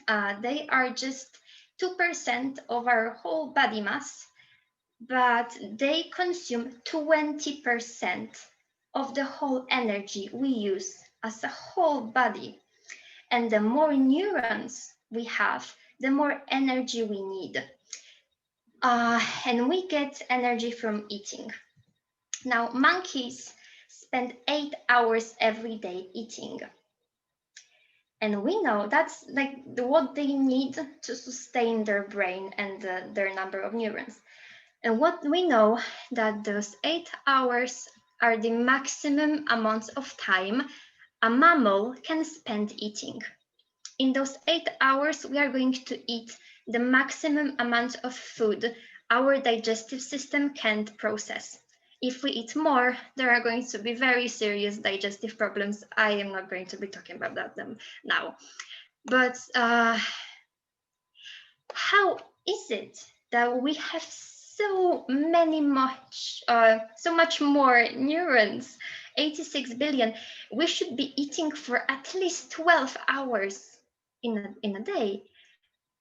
They are just 2% of our whole body mass, but they consume 20% of the whole energy we use as a whole body. And the more neurons we have, the more energy we need. And we get energy from eating. Now, monkeys spend 8 hours every day eating. And we know that's like what they need to sustain their brain and their number of neurons. And what we know that those 8 hours are the maximum amount of time a mammal can spend eating. In those 8 hours, we are going to eat the maximum amount of food our digestive system can't process. If we eat more, there are going to be very serious digestive problems. I am not going to be talking about them now. But how is it that we have so much more neurons 86 billion, we should be eating for at least 12 hours in a day.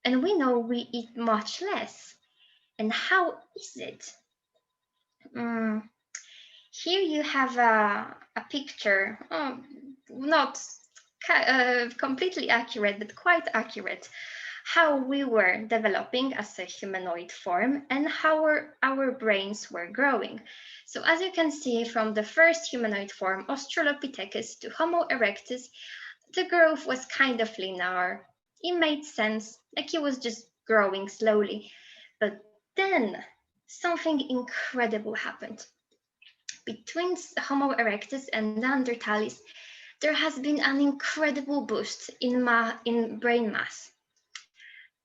And we know we eat much less. And how is it? Here you have a picture, not completely accurate, but quite accurate, how we were developing as a humanoid form and how our brains were growing. So as you can see from the first humanoid form, Australopithecus to Homo erectus, the growth was kind of linear. It made sense, like it was just growing slowly. But then something incredible happened. Between Homo erectus and Neanderthalis, there has been an incredible boost in brain mass.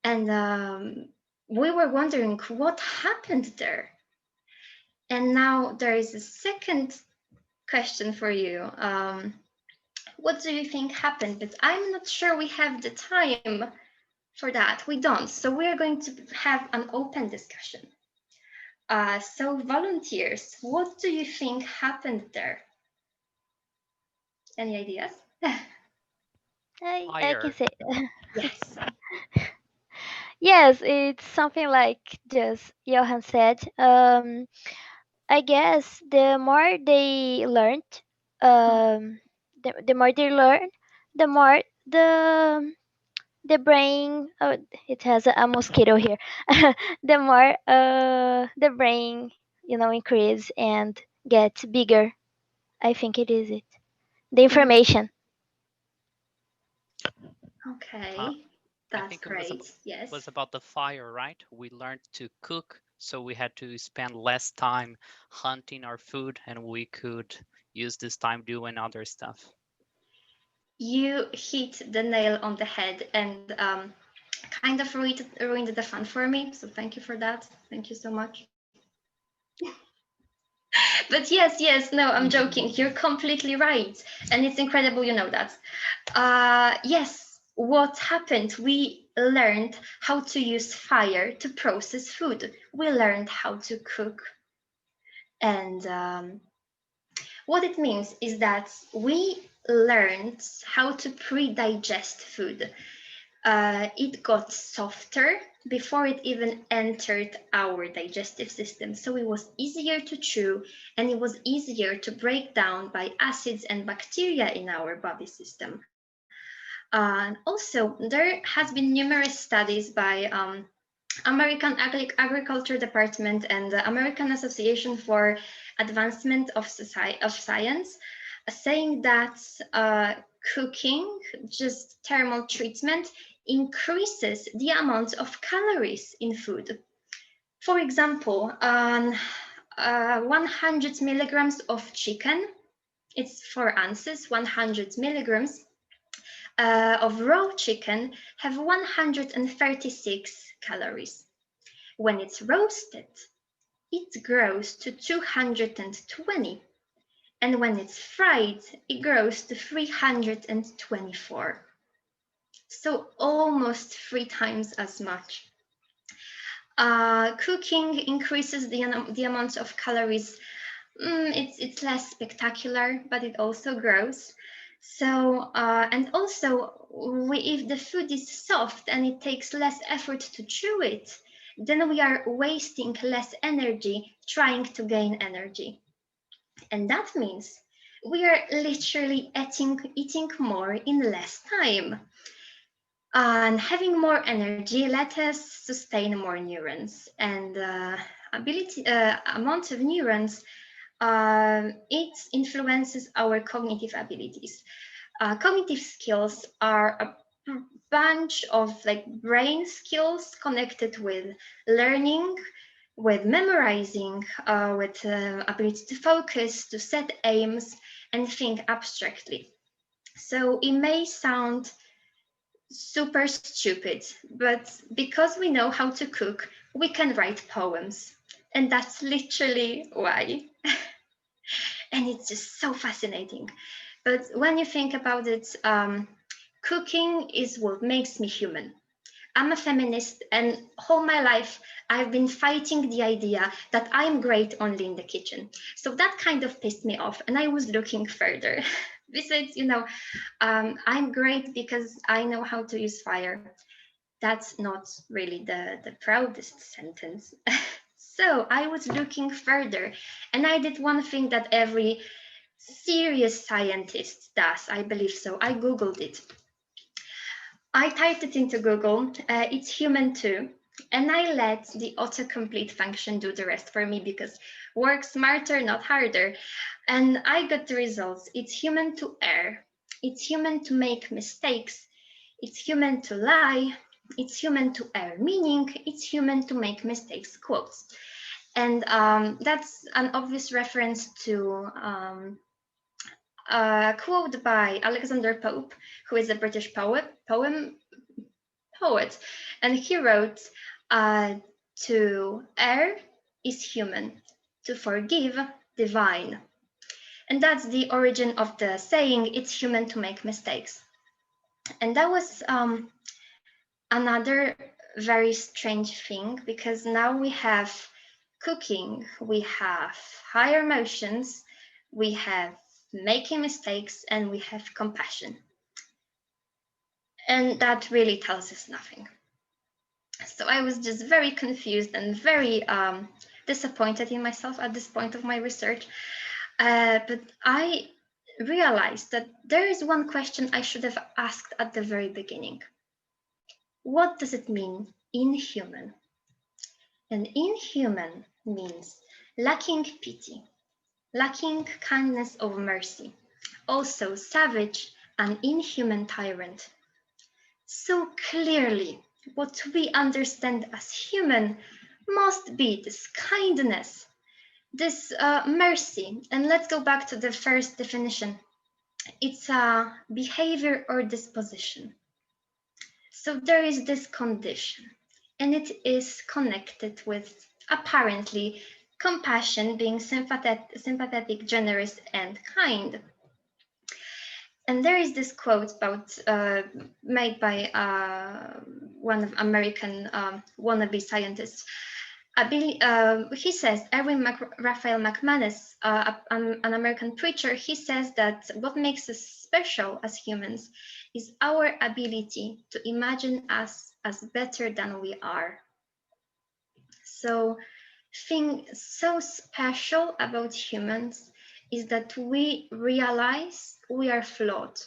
And we were wondering what happened there. And now there is a second question for you. What do you think happened? But I'm not sure we have the time for that. We don't. So we are going to have an open discussion. So volunteers, what do you think happened there? Any ideas? I can say. Yes. Yes, it's something like just Johan said. I guess the more they learned, the more they learn, the more the brain. Oh, it has a mosquito here. The more the brain, increase and get bigger. I think it is it. The information. Okay, that's great. Yes. Was about the fire, right? We learned to cook, so we had to spend less time hunting our food, and we could use this time doing other stuff. You hit the nail on the head and kind of ruined the fun for me. So thank you for that. Thank you so much. But yes, no, I'm joking. You're completely right. And it's incredible you know that. Yes, what happened? We learned how to use fire to process food. We learned how to cook. And what it means is that we learned how to pre-digest food. It got softer before it even entered our digestive system. So it was easier to chew and it was easier to break down by acids and bacteria in our body system. And also, there has been numerous studies by American Agriculture Department and the American Association for Advancement of Science, saying that cooking, just thermal treatment, increases the amount of calories in food. For example, 100 milligrams of chicken, it's 4 ounces, 100 milligrams of raw chicken have 136 calories. When it's roasted, it grows to 220. And when it's fried, it grows to 324. So almost 3 times as much. Cooking increases the amount of calories. It's less spectacular, but it also grows. So, and also, if the food is soft and it takes less effort to chew it, then we are wasting less energy trying to gain energy. And that means we are literally eating more in less time. And having more energy let us sustain more neurons. And amount of neurons, it influences our cognitive abilities. Cognitive skills are a bunch of brain skills connected with learning, with memorizing, with ability to focus, to set aims, and think abstractly. So it may sound super stupid, but because we know how to cook, we can write poems. And that's literally why. And it's just so fascinating. But when you think about it, cooking is what makes me human. I'm a feminist, and all my life I've been fighting the idea that I'm great only in the kitchen. So that kind of pissed me off, and I was looking further. Besides, I'm great because I know how to use fire. That's not really the proudest sentence. So I was looking further, and I did one thing that every serious scientist does. I believe so. I Googled it. I typed it into Google. It's human too. And I let the autocomplete function do the rest for me because work smarter, not harder. And I got the results. It's human to err. It's human to make mistakes. It's human to lie. It's human to err, meaning it's human to make mistakes, quotes. And that's an obvious reference to a quote by Alexander Pope, who is a British poet, and he wrote, to err is human, to forgive divine. And that's the origin of the saying, it's human to make mistakes. And that was another very strange thing, because now we have cooking, we have higher emotions, we have making mistakes, and we have compassion. And that really tells us nothing. So I was just very confused and very disappointed in myself at this point of my research. But I realized that there is one question I should have asked at the very beginning. What does it mean, inhuman? And inhuman means lacking pity, lacking kindness or mercy, also savage and inhuman tyrant. So clearly, what we understand as human must be this kindness, this mercy. And let's go back to the first definition. It's a behavior or disposition. So there is this condition, and it is connected with apparently compassion, being sympathetic, generous, and kind. And there is this quote made by one of American wannabe scientists. He says, Erwin Raphael McManus, an American preacher, he says that what makes us special as humans is our ability to imagine us as better than we are. So, thing so special about humans is that we realize we are flawed.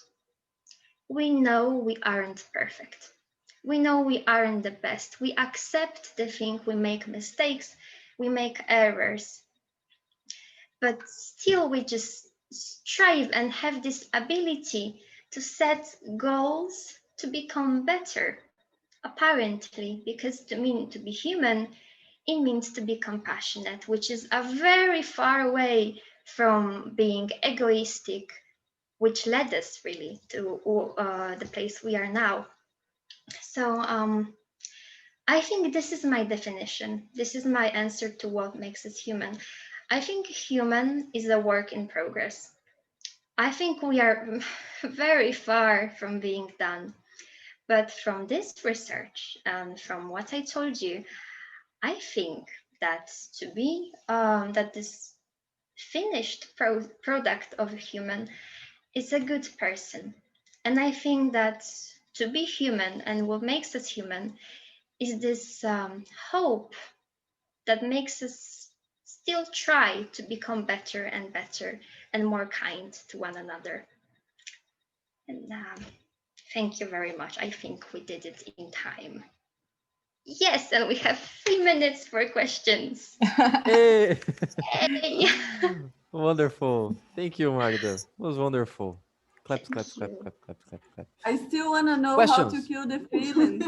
We know we aren't perfect. We know we aren't the best. We accept the thing, we make mistakes, we make errors. But still we just strive and have this ability to set goals to become better, apparently, because to be human, it means to be compassionate, which is a very far way from being egoistic, which led us really to the place we are now. So I think this is my definition. This is my answer to what makes us human. I think human is a work in progress. I think we are very far from being done. But from this research and from what I told you, I think that that this finished product of a human is a good person. And I think that to be human and what makes us human is this hope that makes us still try to become better and better and more kind to one another. And thank you very much. I think we did it in time. Yes, and we have 3 minutes for questions. Hey! Hey. Wonderful. Thank you, Magda. It was wonderful. Claps, claps, clap, clap, clap, clap, clap. I still want to know Questions? how to kill the feelings.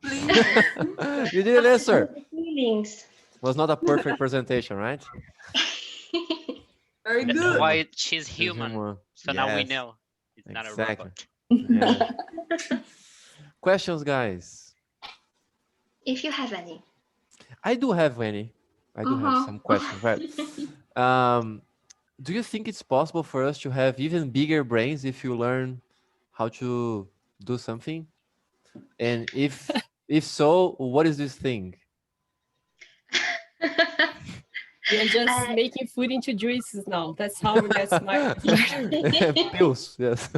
Please. You didn't answer. Feelings. Was not a perfect presentation, right? Very That's good. why she's human. So now we Yes. know it's not a Exactly. robot. Yeah. Questions, guys? If you have any. I do have any. I do have some questions. Right? Do you think it's possible for us to have even bigger brains if you learn how to do something? And if If so, what is this thing? We are just making food into juices now. That's how we get smart. Pills, yes.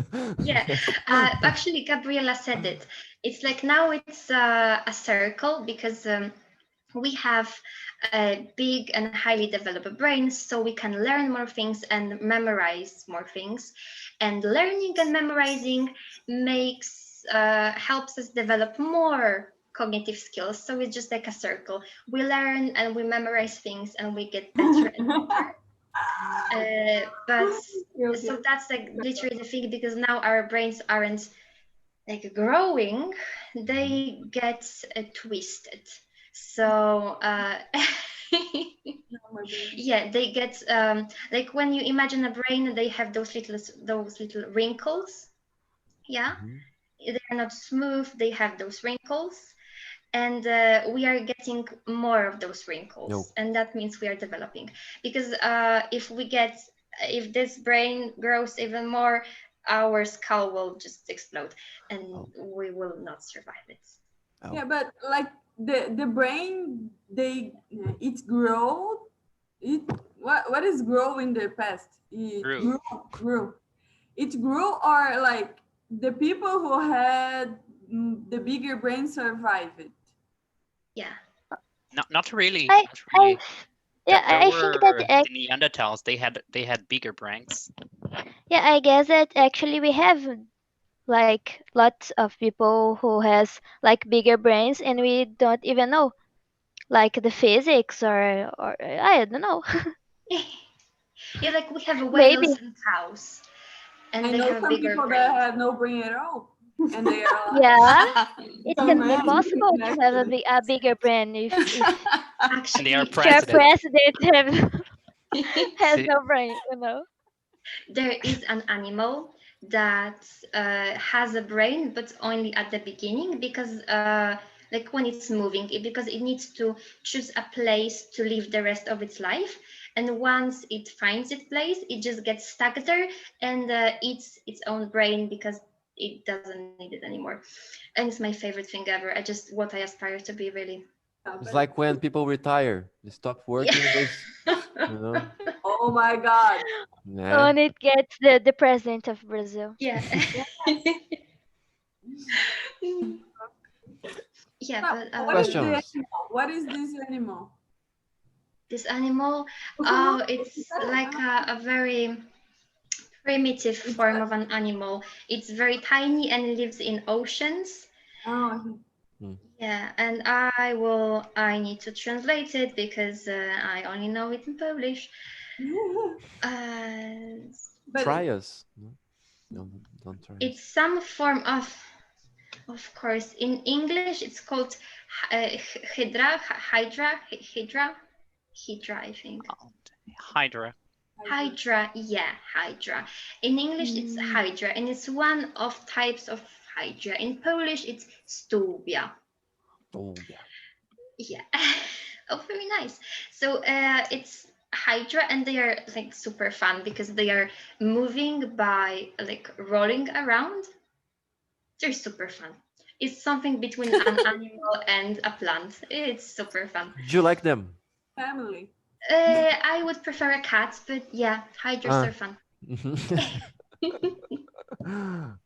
Yeah, actually, Gabriela said it. It's like now it's a circle because we have big and highly developed brains, so we can learn more things and memorize more things. And learning and memorizing helps us develop more cognitive skills. So it's just like a circle. We learn and we memorize things and we get better and better. So that's like literally the thing, because now our brains aren't like growing, they get twisted. So yeah, they get like when you imagine a brain, they have those little wrinkles. Yeah, they're not smooth, they have those wrinkles. And we are getting more of those wrinkles, and that means we are developing. Because if this brain grows even more, our skull will just explode, and we will not survive it. Yeah, but like the brain, it grow. What is grow in the past? It grew. It grew, or like the people who had the bigger brain survived it. Yeah. Not really. I think that the Neanderthals, they had bigger brains. yeah, I guess that actually we have like lots of people who has like bigger brains and we don't even know, like the physics or I don't know. Yeah, like we have Maybe. whales and cows, and I they know have some bigger people brains. that have no brain at all, and they are like, Yeah, it So can be mad. possible to have a bigger brain if And they are your president. president has See- no brain, you know. There is an animal that has a brain, but only at the beginning, because like when it's moving, because it needs to choose a place to live the rest of its life. And once it finds its place, it just gets stuck there and eats its own brain because it doesn't need it anymore. And it's my favorite thing ever. What I aspire to be, really. It's like when people retire, they stop working, they you know. oh my God. Nah. And it gets the president of Brazil. Yeah. Yeah, but What is the Questions? animal? What is this animal? This animal, oh, it's like a very primitive form of an animal. It's very tiny and lives in oceans. Oh. Yeah, and I need to translate it because I only know it in Polish. Try us. No, don't try us. It's some form of course, in English it's called hydra, I think. Hydra. Hydra, yeah, hydra. In English, it's hydra, and it's one of types of hydra. In Polish, it's stubia. Oh, yeah. Yeah. Oh, very nice. So it's hydra, and they are like super fun because they are moving by like rolling around. They're super fun. It's something between an animal and a plant. It's super fun. Do you like them? Family. I would prefer a cat, but yeah, hydras are fun.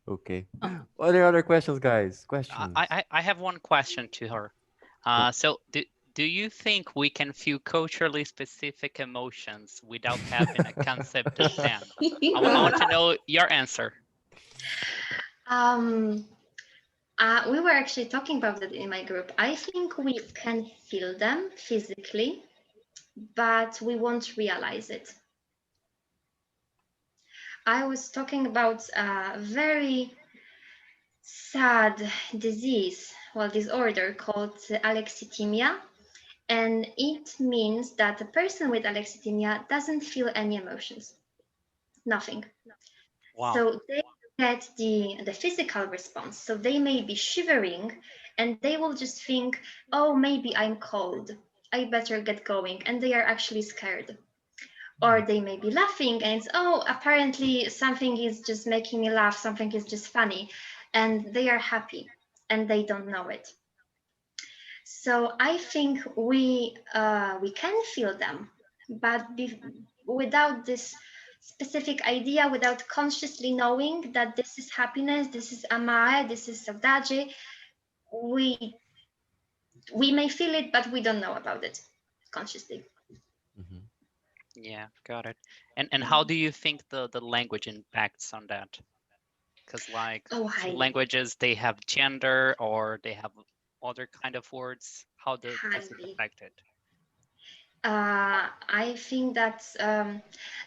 Okay. What are other questions, guys? Questions? I have one question to her. So do you think we can feel culturally specific emotions without having a concept of them? I want to know your answer. We were actually talking about that in my group. I think we can feel them physically, but we won't realize it. I was talking about a very sad disorder called alexithymia. And it means that a person with alexithymia doesn't feel any emotions, nothing. Wow. So they get the physical response. So they may be shivering and they will just think, oh, maybe I'm cold, I better get going. And they are actually scared. Or they may be laughing and it's, oh, apparently something is just making me laugh, something is just funny. And they are happy and they don't know it. So I think we can feel them, but without this specific idea, without consciously knowing that this is happiness, this is amae, this is saudade, we may feel it, but we don't know about it consciously. Yeah, got it. And how do you think the language impacts on that? Because like some languages, they have gender or they have other kind of words. How does it affect it? I think that's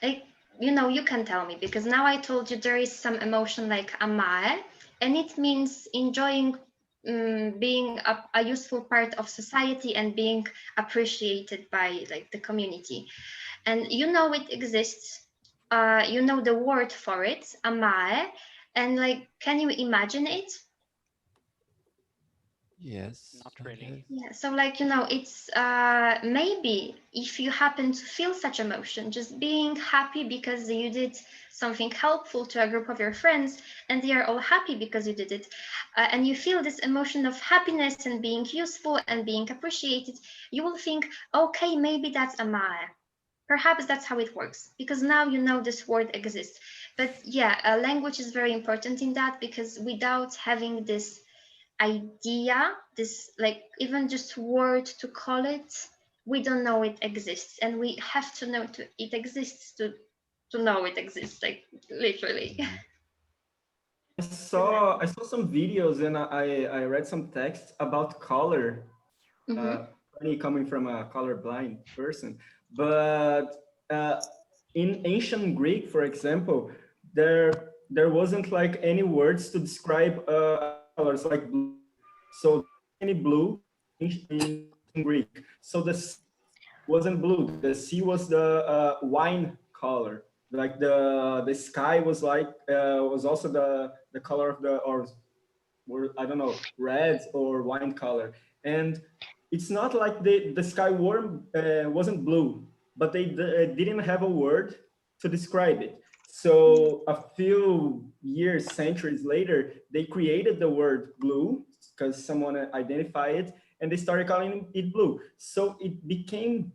like, you can tell me, because now I told you there is some emotion like amae, and it means enjoying being a useful part of society and being appreciated by like the community. And it exists. You know the word for it, amae, and like, can you imagine it? Yes. Not really. Yeah, so like, it's maybe if you happen to feel such emotion, just being happy because you did something helpful to a group of your friends and they are all happy because you did it, and you feel this emotion of happiness and being useful and being appreciated, you will think, okay, maybe that's amae. Perhaps that's how it works, because now you know this word exists. But yeah, language is very important in that, because without having this idea, this like even just word to call it, we don't know it exists, and we have to know it exists to know it exists, like literally. I saw some videos and I read some texts about color. Funny coming from a colorblind person, but in ancient Greek, for example, there wasn't like any words to describe colors like blue. So any blue in Greek. So the sea wasn't blue. The sea was the wine color. Like the sky was like was also the color of the, or I don't know, red or wine color. And it's not like the sky wasn't blue, but they didn't have a word to describe it. So a few years, centuries later, they created the word blue because someone identified it, and they started calling it blue. So it became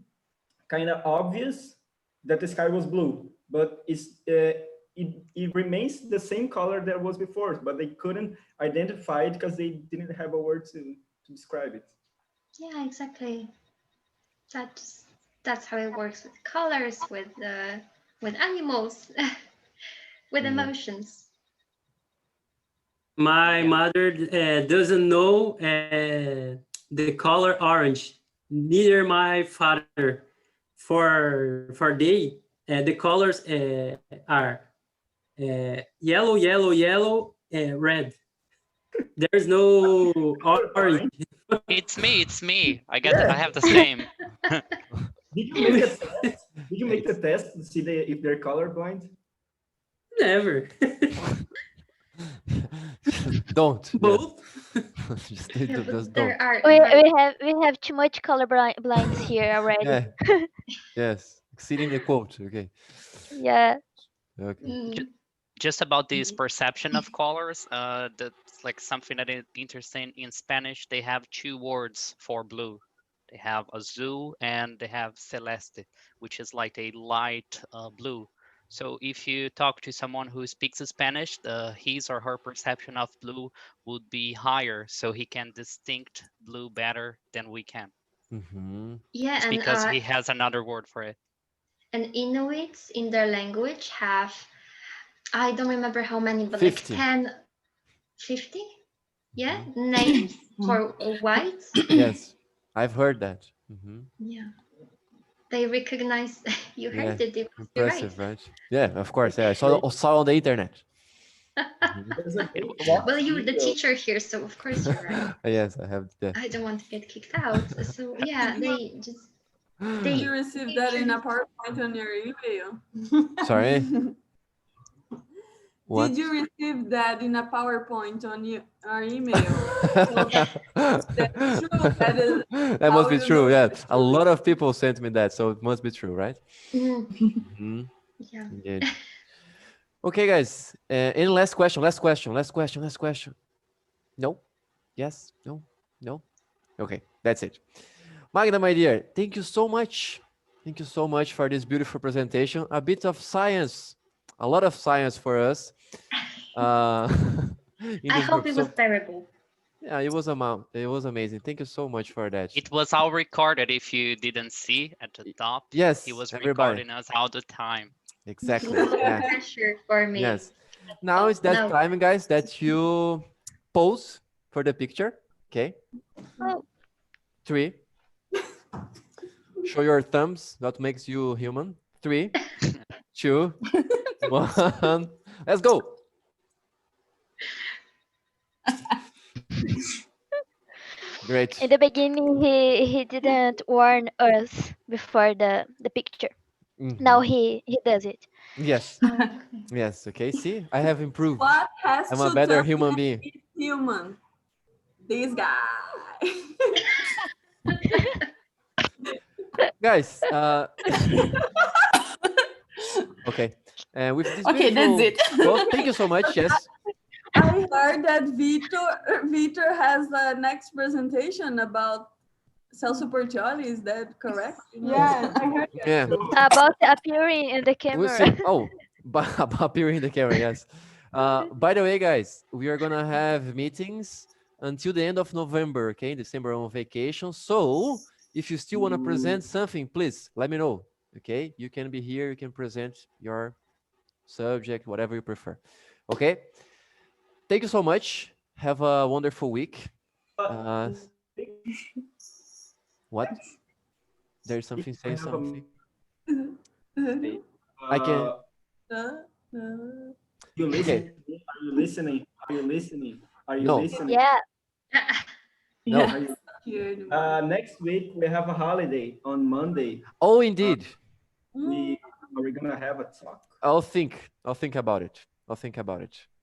kind of obvious that the sky was blue, but it remains the same color that was before, but they couldn't identify it because they didn't have a word to describe it. Yeah, exactly. That's how it works with colors, with animals, with emotions. My mother doesn't know the color orange. Neither my father. For they, the colors are yellow, yellow, yellow, red. There's no orange. It's me. I have the same. Did you make a test? Did you make the test to see if they're colorblind? Never. Don't. Both. Just don't. We have too much color blinds here already. Yeah. Yes, exceeding the quote. Okay. Yeah. Okay. Just about this perception of colors, that's like something that is interesting. In Spanish, they have two words for blue. They have azul and they have celeste, which is like a light blue. So if you talk to someone who speaks Spanish, his or her perception of blue would be higher, so he can distinct blue better than we can. Yeah, it's and because he has another word for it. And Inuits in their language have, I don't remember how many, but 50. like 10, 50? Yeah, names for white. Yes, I've heard that. Yeah. They recognize, you heard it, you're impressive, right. right? Yeah, of course. Yeah, I saw on the internet. Well, you're the teacher here, so of course you're right. Yes, I have. Yeah. I don't want to get kicked out. So yeah, they just. Did you receive that in a PowerPoint on your email? Sorry? What? Did you receive that in a PowerPoint on our email? That's true. That must be true. Yeah, a lot of people sent me that, so it must be true, right? Yeah. Indeed. Okay, guys. Any last question? Last question. No? Yes? No? No? Okay. That's it. Magda, my dear, thank you so much. Thank you so much for this beautiful presentation. A bit of science, a lot of science for us. I this hope group. it So, was bearable. yeah, it was amazing. Thank you so much for that. It was all recorded. If you didn't see at the top, Yes, he was everybody. recording us all the time. Exactly. No Yeah. pressure for me. Yes. Now it's that No. time, guys, that you pose for the picture. Okay. Oh. 3. Show your thumbs. That makes you human. 3, 2, 1. Let's go. Great. In the beginning, he didn't warn us before the picture. Now he does it. Yes. Yes. Okay. See, I have improved. What has I'm to a better tell human you being. it's human? This guy. Guys. Okay. And with this Okay, that's beautiful it. quote, thank you so much. Yes. I heard that Vitor has the next presentation about Celso Portioli. Is that correct? Yeah, I heard that Yeah. too. About appearing in the We'll camera. see. Oh, appearing in the camera, yes. By the way, guys, we are gonna have meetings until the end of November, okay? December on vacation. So if you still want to present something, please let me know, okay? You can be here, you can present your subject, whatever you prefer, okay? Thank you so much. Have a wonderful week. What? There's something, say something. I can. You Okay. listening? Are you listening? Are you listening? Are you No. listening? Yeah. No. Are you- next week we have a holiday on Monday. Oh, indeed. Are we gonna have a talk? I'll think about it.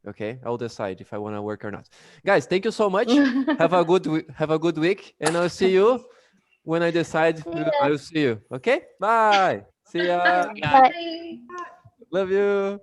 Okay, I'll decide if I want to work or not. Guys, thank you so much. Have a good week, and I'll see you when I decide. I will see you. Okay, bye. See ya. Yeah. Bye. Love you.